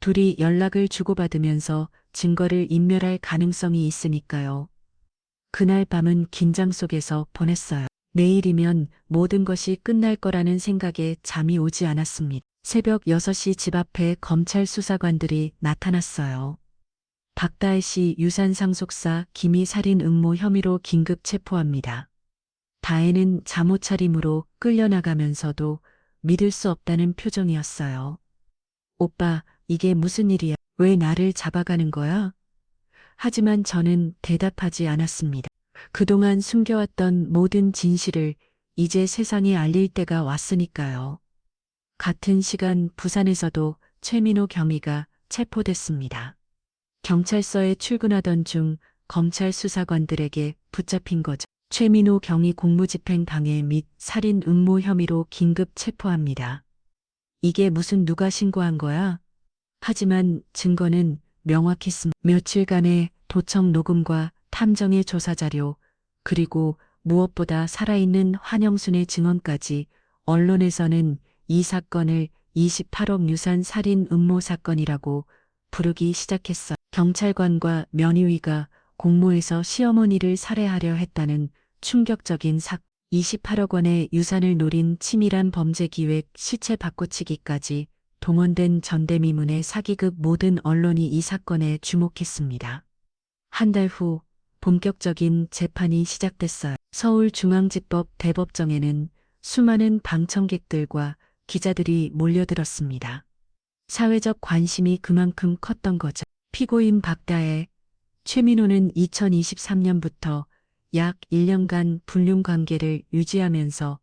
둘이 연락을 주고받으면서 증거를 인멸할 가능성이 있으니까요. 그날 밤은 긴장 속에서 보냈어요. 내일이면 모든 것이 끝날 거라는 생각에 잠이 오지 않았습니다. 새벽 6시 집 앞에 검찰 수사관들이 나타났어요. 박다혜 씨 유산 상속사 기미 살인 음모 혐의로 긴급 체포합니다. 다혜는 잠옷 차림으로 끌려나가면서도 믿을 수 없다는 표정이었어요. 오빠, 이게 무슨 일이야? 왜 나를 잡아가는 거야? 하지만 저는 대답하지 않았습니다. 그동안 숨겨왔던 모든 진실을 이제 세상에 알릴 때가 왔으니까요. 같은 시간 부산에서도 최민호 경위가 체포됐습니다. 경찰서에 출근하던 중 검찰 수사관들에게 붙잡힌 거죠. 최민호 경위 공무집행 방해 및 살인 음모 혐의로 긴급 체포합니다. 이게 무슨 누가 신고한 거야? 하지만 증거는 명확했습니다. 며칠간의 도청 녹음과 탐정의 조사 자료, 그리고 무엇보다 살아있는 환영순의 증언까지 언론에서는 이 사건을 28억 유산 살인 음모 사건이라고 부르기 시작했어. 경찰관과 면위위가 공모해서 시어머니를 살해하려 했다는 충격적인 28억 원의 유산을 노린 치밀한 범죄 기획 시체 바꿔치기까지 동원된 전대미문의 사기극 모든 언론이 이 사건에 주목했습니다. 한 달 후 본격적인 재판이 시작됐어요. 서울중앙지법 대법정에는 수많은 방청객들과 기자들이 몰려들었습니다. 사회적 관심이 그만큼 컸던 거죠. 피고인 박다혜, 최민호는 2023년부터 약 1년간 불륜 관계를 유지하면서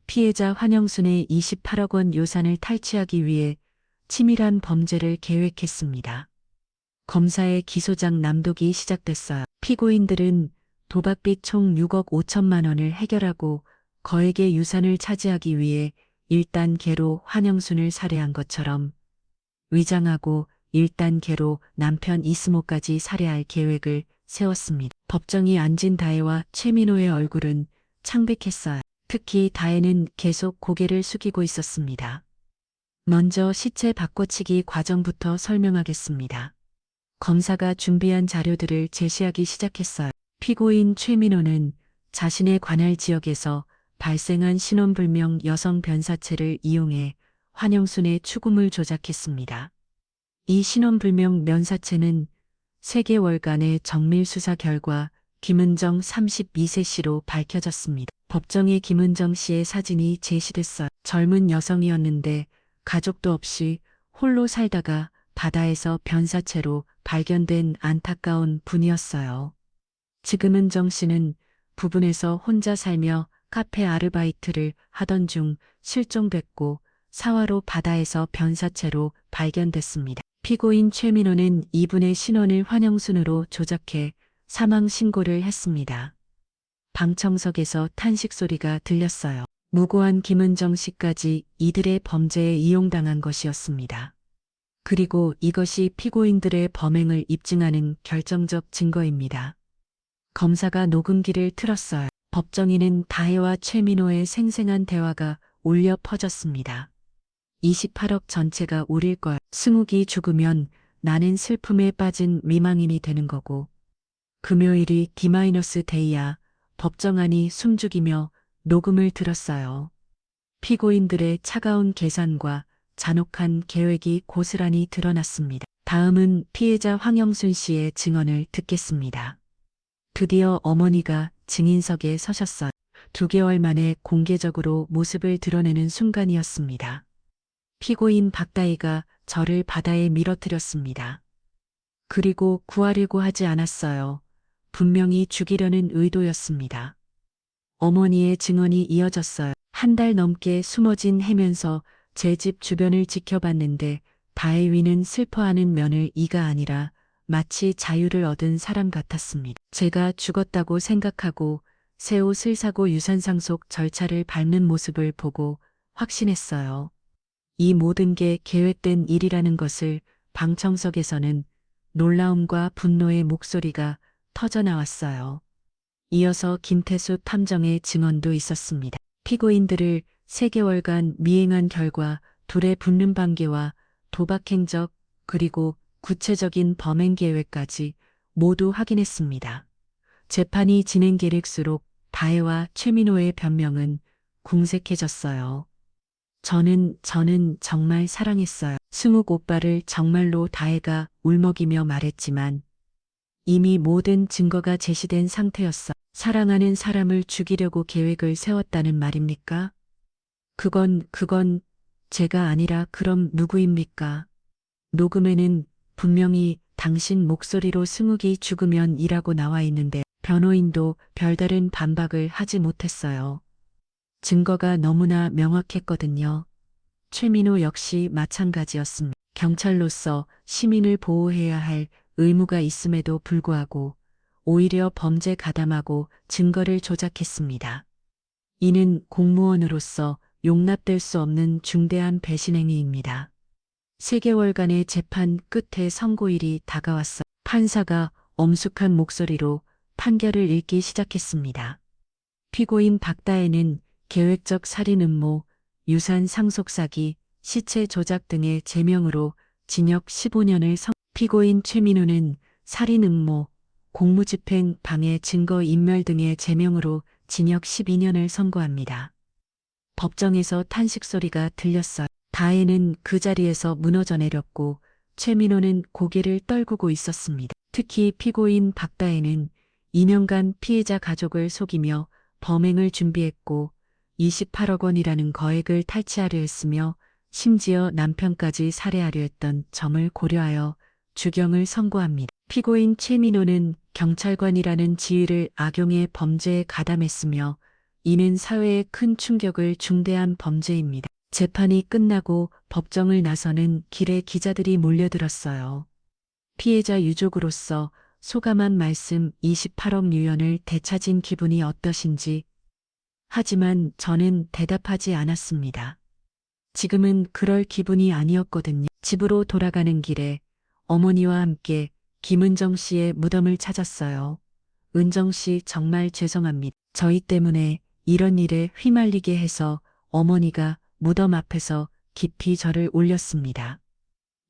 피해자 환영순의 28억 원 유산을 탈취하기 위해 치밀한 범죄를 계획했습니다. 검사의 기소장 낭독이 시작됐어요. 피고인들은 도박빚 총 6억 5천만 원을 해결하고 거액의 유산을 차지하기 위해 1단계로 환영순을 살해한 것처럼 위장하고 1단계로 남편 이스모까지 살해할 계획을 세웠습니다. 법정이 앉은 다혜와 최민호의 얼굴은 창백했어요. 특히 다혜는 계속 고개를 숙이고 있었습니다. 먼저 시체 바꿔치기 과정부터 설명하겠습니다. 검사가 준비한 자료들을 제시하기 시작했어요. 피고인 최민호는 자신의 관할 지역에서 발생한 신원불명 여성 변사체를 이용해 환영순의 추궁을 조작했습니다. 이 신원불명 면사체는 세계월간의 정밀 수사 결과 김은정 32세 씨로 밝혀졌습니다. 법정에 김은정 씨의 사진이 제시됐어요. 젊은 여성이었는데 가족도 없이 홀로 살다가 바다에서 변사체로 발견된 안타까운 분이었어요. 지금은 정 씨는 부근에서 혼자 살며 카페 아르바이트를 하던 중 실종됐고 사화로 바다에서 변사체로 발견됐습니다. 피고인 최민호는 이분의 신원을 환영순으로 조작해 사망 신고를 했습니다. 방청석에서 탄식 소리가 들렸어요. 무고한 김은정 씨까지 이들의 범죄에 이용당한 것이었습니다. 그리고 이것이 피고인들의 범행을 입증하는 결정적 증거입니다. 검사가 녹음기를 틀었어요. 법정에는 다혜와 최민호의 생생한 대화가 울려 퍼졌습니다. 28억 전체가 우릴 거야. 승욱이 죽으면 나는 슬픔에 빠진 미망인이 되는 거고. 금요일이 D-데이야. 법정 안이 숨죽이며 녹음을 들었어요. 피고인들의 차가운 계산과 잔혹한 계획이 고스란히 드러났습니다. 다음은 피해자 황영순 씨의 증언을 듣겠습니다. 드디어 어머니가 증인석에 서셨어요. 2개월 만에 공개적으로 모습을 드러내는 순간이었습니다. 피고인 박다희가 저를 바다에 밀어뜨렸습니다. 그리고 구하려고 하지 않았어요. 분명히 죽이려는 의도였습니다. 어머니의 증언이 이어졌어요. 1달 넘게 숨어진 해면서 제 집 주변을 지켜봤는데 다혜위는 슬퍼하는 면을 이가 아니라 마치 자유를 얻은 사람 같았습니다. 제가 죽었다고 생각하고 새 옷을 사고 유산상속 절차를 밟는 모습을 보고 확신했어요. 이 모든 게 계획된 일이라는 것을. 방청석에서는 놀라움과 분노의 목소리가 터져나왔어요. 이어서 김태수 탐정의 증언도 있었습니다. 피고인들을 3개월간 미행한 결과 둘의 붙는 관계와 도박 행적 그리고 구체적인 범행 계획까지 모두 확인했습니다. 재판이 진행될수록 다혜와 최민호의 변명은 궁색해졌어요. 저는 정말 사랑했어요. 승욱 오빠를 정말로. 다혜가 울먹이며 말했지만 이미 모든 증거가 제시된 상태였어. 사랑하는 사람을 죽이려고 계획을 세웠다는 말입니까? 그건 제가 아니라 그럼 누구입니까? 녹음에는 분명히 당신 목소리로 승욱이 죽으면 이라고 나와 있는데 변호인도 별다른 반박을 하지 못했어요. 증거가 너무나 명확했거든요. 최민호 역시 마찬가지였습니다. 경찰로서 시민을 보호해야 할 의무가 있음에도 불구하고 오히려 범죄 가담하고 증거를 조작했습니다. 이는 공무원으로서 용납될 수 없는 중대한 배신행위입니다. 3개월간의 재판 끝에 선고일이 다가왔어 판사가 엄숙한 목소리로 판결을 읽기 시작했습니다. 피고인 박다혜는 계획적 살인 음모, 유산 상속 사기, 시체 조작 등의 제명으로 징역 15년을 피고인 최민호는 살인 음모, 공무집행 방해 증거 인멸 등의 제명으로 징역 12년을 선고합니다. 법정에서 탄식 소리가 들렸어요. 다혜는 그 자리에서 무너져 내렸고 최민호는 고개를 떨구고 있었습니다. 특히 피고인 박다혜는 2년간 피해자 가족을 속이며 범행을 준비했고 28억 원이라는 거액을 탈취하려 했으며 심지어 남편까지 살해하려 했던 점을 고려하여 주경을 선고합니다. 피고인 최민호는 경찰관이라는 지위를 악용해 범죄에 가담했으며 이는 사회에 큰 충격을 중대한 범죄입니다. 재판이 끝나고 법정을 나서는 길에 기자들이 몰려들었어요. 피해자 유족으로서 소감한 말씀 28억 유언을 되찾은 기분이 어떠신지. 하지만 저는 대답하지 않았습니다. 지금은 그럴 기분이 아니었거든요. 집으로 돌아가는 길에 어머니와 함께 김은정 씨의 무덤을 찾았어요. 은정 씨 정말 죄송합니다. 저희 때문에 이런 일에 휘말리게 해서. 어머니가 무덤 앞에서 깊이 절을 올렸습니다.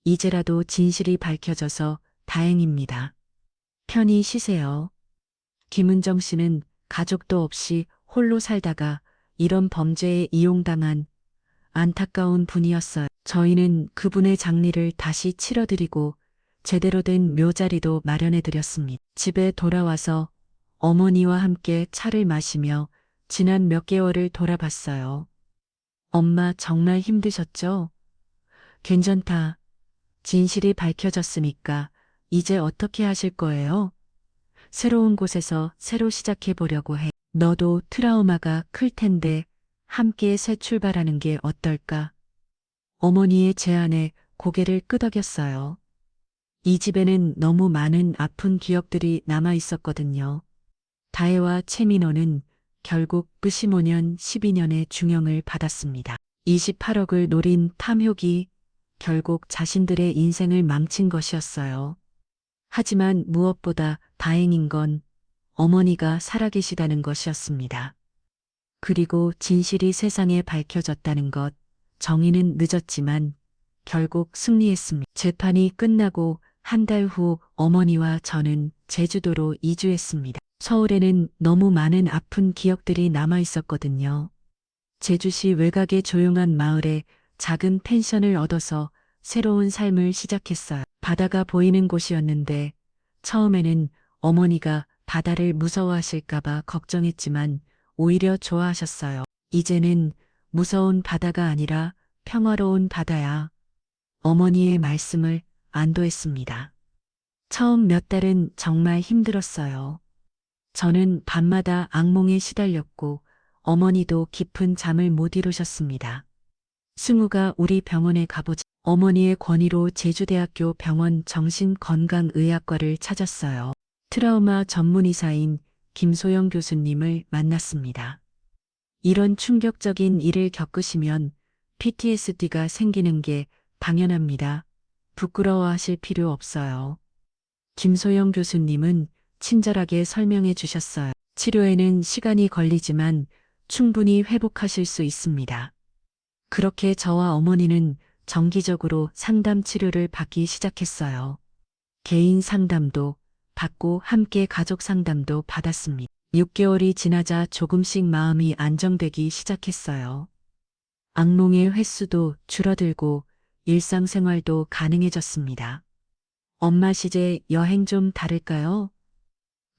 이제라도 진실이 밝혀져서 다행입니다. 편히 쉬세요. 김은정 씨는 가족도 없이 홀로 살다가 이런 범죄에 이용당한 안타까운 분이었어요. 저희는 그분의 장례를 다시 치러드리고 제대로 된 묘자리도 마련해드렸습니다. 집에 돌아와서 어머니와 함께 차를 마시며 지난 몇 개월을 돌아봤어요. 엄마 정말 힘드셨죠? 괜찮다. 진실이 밝혀졌으니까 이제 어떻게 하실 거예요? 새로운 곳에서 새로 시작해 보려고 해. 너도 트라우마가 클 텐데 함께 새 출발하는 게 어떨까? 어머니의 제안에 고개를 끄덕였어요. 이 집에는 너무 많은 아픈 기억들이 남아 있었거든요. 다혜와 최민호는 결국 그 15년, 12년의 중형을 받았습니다. 28억을 노린 탐욕이 결국 자신들의 인생을 망친 것이었어요. 하지만 무엇보다 다행인 건 어머니가 살아계시다는 것이었습니다. 그리고 진실이 세상에 밝혀졌다는 것, 정의는 늦었지만 결국 승리했습니다. 재판이 끝나고 한 달 후 어머니와 저는 제주도로 이주했습니다. 서울에는 너무 많은 아픈 기억들이 남아 있었거든요. 제주시 외곽의 조용한 마을에 작은 펜션을 얻어서 새로운 삶을 시작했어요. 바다가 보이는 곳이었는데 처음에는 어머니가 바다를 무서워하실까봐 걱정했지만 오히려 좋아하셨어요. 이제는 무서운 바다가 아니라 평화로운 바다야. 어머니의 말씀을 안도했습니다. 처음 몇 달은 정말 힘들었어요. 저는 밤마다 악몽에 시달렸고 어머니도 깊은 잠을 못 이루셨습니다. 승우가 우리 병원에 가보자. 어머니의 권유로 제주대학교 병원 정신건강의학과를 찾았어요. 트라우마 전문의사인 김소영 교수님을 만났습니다. 이런 충격적인 일을 겪으시면 PTSD가 생기는 게 당연합니다. 부끄러워하실 필요 없어요. 김소영 교수님은 친절하게 설명해 주셨어요. 치료에는 시간이 걸리지만 충분히 회복하실 수 있습니다. 그렇게 저와 어머니는 정기적으로 상담 치료를 받기 시작했어요. 개인 상담도 받고 함께 가족 상담도 받았습니다. 6개월이 지나자 조금씩 마음이 안정되기 시작했어요. 악몽의 횟수도 줄어들고 일상생활도 가능해졌습니다. 엄마 시제 여행 좀 다를까요?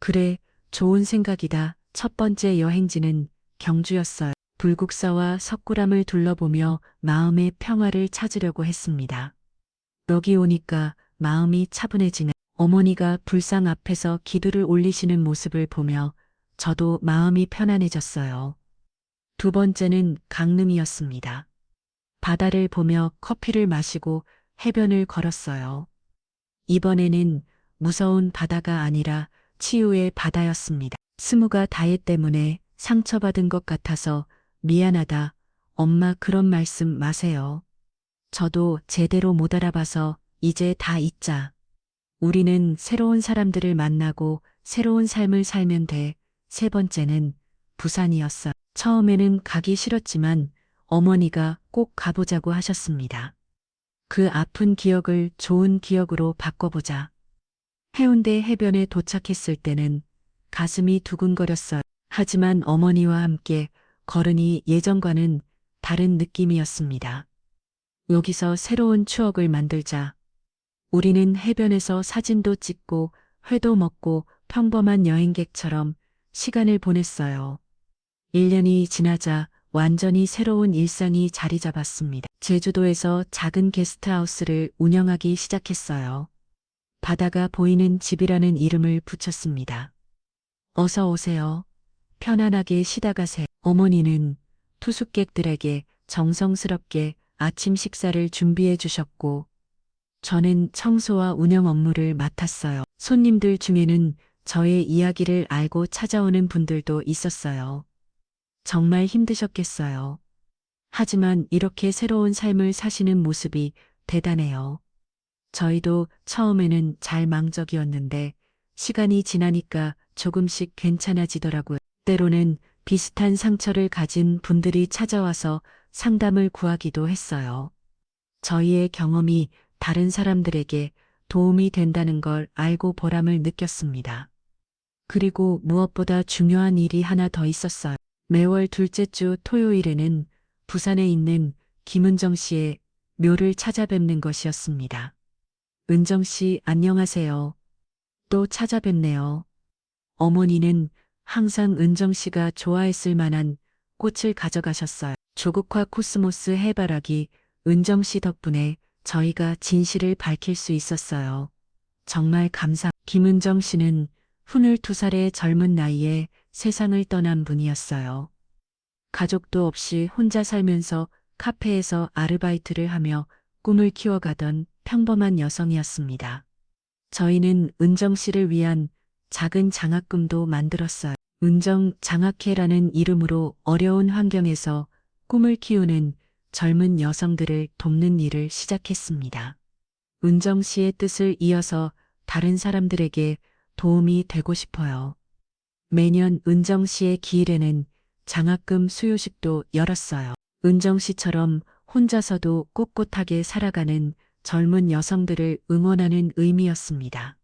그래, 좋은 생각이다. 첫 번째 여행지는 경주였어요. 불국사와 석굴암을 둘러보며 마음의 평화를 찾으려고 했습니다. 여기 오니까 마음이 차분해지네. 어머니가 불상 앞에서 기도를 올리시는 모습을 보며 저도 마음이 편안해졌어요. 두 번째는 강릉이었습니다. 바다를 보며 커피를 마시고 해변을 걸었어요. 이번에는 무서운 바다가 아니라 치유의 바다였습니다. 스무가 다혜 때문에 상처받은 것 같아서 미안하다. 엄마 그런 말씀 마세요. 저도 제대로 못 알아봐서 이제 다 잊자. 우리는 새로운 사람들을 만나고 새로운 삶을 살면 돼. 세 번째는 부산이었어. 처음에는 가기 싫었지만 어머니가 꼭 가보자고 하셨습니다. 그 아픈 기억을 좋은 기억으로 바꿔보자. 해운대 해변에 도착했을 때는 가슴이 두근거렸어요. 하지만 어머니와 함께 걸으니 예전과는 다른 느낌이었습니다. 여기서 새로운 추억을 만들자. 우리는 해변에서 사진도 찍고 회도 먹고 평범한 여행객처럼 시간을 보냈어요. 1년이 지나자 완전히 새로운 일상이 자리 잡았습니다. 제주도에서 작은 게스트하우스를 운영하기 시작했어요. 바다가 보이는 집이라는 이름을 붙였습니다. 어서 오세요. 편안하게 쉬다 가세요. 어머니는 투숙객들에게 정성스럽게 아침 식사를 준비해 주셨고 저는 청소와 운영 업무를 맡았어요. 손님들 중에는 저의 이야기를 알고 찾아오는 분들도 있었어요. 정말 힘드셨겠어요. 하지만 이렇게 새로운 삶을 사시는 모습이 대단해요. 저희도 처음에는 잘망적이었는데 시간이 지나니까 조금씩 괜찮아지더라고요. 때로는 비슷한 상처를 가진 분들이 찾아와서 상담을 구하기도 했어요. 저희의 경험이 다른 사람들에게 도움이 된다는 걸 알고 보람을 느꼈습니다. 그리고 무엇보다 중요한 일이 하나 더 있었어요. 매월 둘째 주 토요일에는 부산에 있는 김은정 씨의 묘를 찾아뵙는 것이었습니다. 은정 씨, 안녕하세요. 또 찾아뵙네요. 어머니는 항상 은정 씨가 좋아했을 만한 꽃을 가져가셨어요. 조국화 코스모스 해바라기, 은정 씨 덕분에 저희가 진실을 밝힐 수 있었어요. 정말 김은정 씨는 22살의 젊은 나이에 세상을 떠난 분이었어요. 가족도 없이 혼자 살면서 카페에서 아르바이트를 하며 꿈을 키워가던 평범한 여성이었습니다. 저희는 은정 씨를 위한 작은 장학금도 만들었어요. 은정 장학회라는 이름으로 어려운 환경에서 꿈을 키우는 젊은 여성들을 돕는 일을 시작했습니다. 은정 씨의 뜻을 이어서 다른 사람들에게 도움이 되고 싶어요. 매년 은정 씨의 기일에는 장학금 수요식도 열었어요. 은정 씨처럼 혼자서도 꼿꼿하게 살아가는 젊은 여성들을 응원하는 의미였습니다.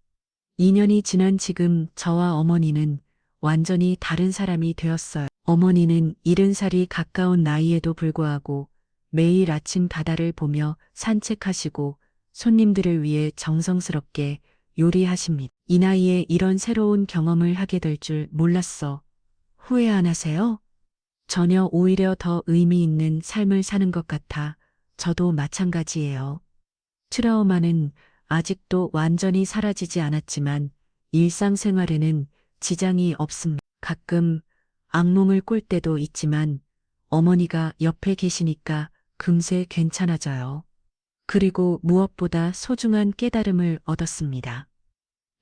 2년이 지난 지금 저와 어머니는 완전히 다른 사람이 되었어요. 어머니는 70살이 가까운 나이에도 불구하고 매일 아침 바다를 보며 산책하시고 손님들을 위해 정성스럽게 요리하십니다. 이 나이에 이런 새로운 경험을 하게 될 줄 몰랐어. 후회 안 하세요? 전혀, 오히려 더 의미 있는 삶을 사는 것 같아 저도 마찬가지예요. 트라우마는 아직도 완전히 사라지지 않았지만 일상생활에는 지장이 없습니다. 가끔 악몽을 꿀 때도 있지만 어머니가 옆에 계시니까 금세 괜찮아져요. 그리고 무엇보다 소중한 깨달음을 얻었습니다.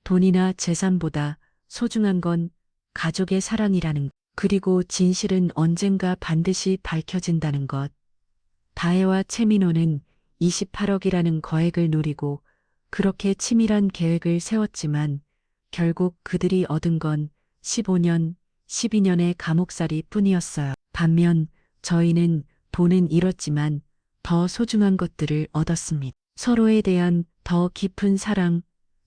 돈이나 재산보다 소중한 건 가족의 사랑이라는 것. 그리고 진실은 언젠가 반드시 밝혀진다는 것. 다혜와 최민호는 28억이라는 거액을 노리고 그렇게 치밀한 계획을 세웠지만 결국 그들이 얻은 건 15년, 12년의 감옥살이 뿐이었어요. 반면 저희는 돈은 잃었지만 더 소중한 것들을 얻었습니다. 서로에 대한 더 깊은 사랑,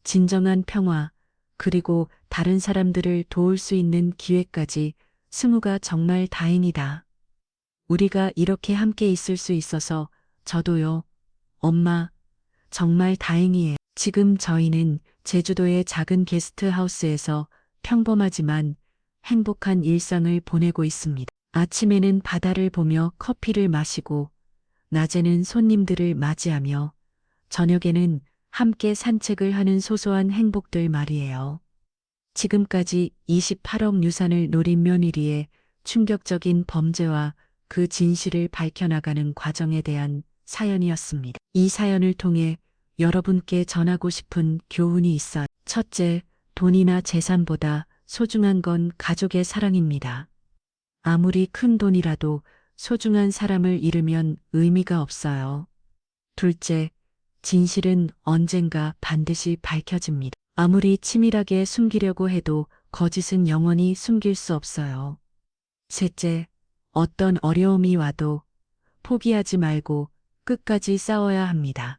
진정한 평화, 그리고 다른 사람들을 도울 수 있는 기회까지. 승우가 정말 다행이다. 우리가 이렇게 함께 있을 수 있어서 저도요. 엄마, 정말 다행이에요. 지금 저희는 제주도의 작은 게스트하우스에서 평범하지만 행복한 일상을 보내고 있습니다. 아침에는 바다를 보며 커피를 마시고, 낮에는 손님들을 맞이하며, 저녁에는 함께 산책을 하는 소소한 행복들 말이에요. 지금까지 28억 유산을 노린 며느리의 충격적인 범죄와 그 진실을 밝혀나가는 과정에 대한 사연이었습니다. 이 사연을 통해 여러분께 전하고 싶은 교훈이 있어요. 첫째, 돈이나 재산보다 소중한 건 가족의 사랑입니다. 아무리 큰 돈이라도 소중한 사람을 잃으면 의미가 없어요. 둘째, 진실은 언젠가 반드시 밝혀집니다. 아무리 치밀하게 숨기려고 해도 거짓은 영원히 숨길 수 없어요. 셋째, 어떤 어려움이 와도 포기하지 말고 끝까지 싸워야 합니다.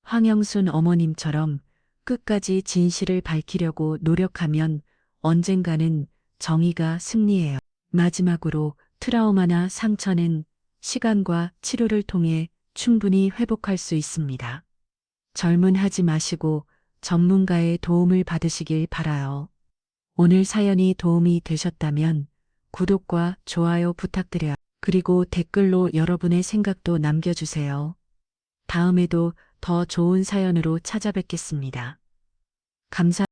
황영순 어머님처럼 끝까지 진실을 밝히려고 노력하면 언젠가는 정의가 승리해요. 마지막으로 트라우마나 상처는 시간과 치료를 통해 충분히 회복할 수 있습니다. 젊은하지 마시고 전문가의 도움을 받으시길 바라요. 오늘 사연이 도움이 되셨다면 구독과 좋아요 부탁드려요. 그리고 댓글로 여러분의 생각도 남겨주세요. 다음에도 더 좋은 사연으로 찾아뵙겠습니다. 감사합니다.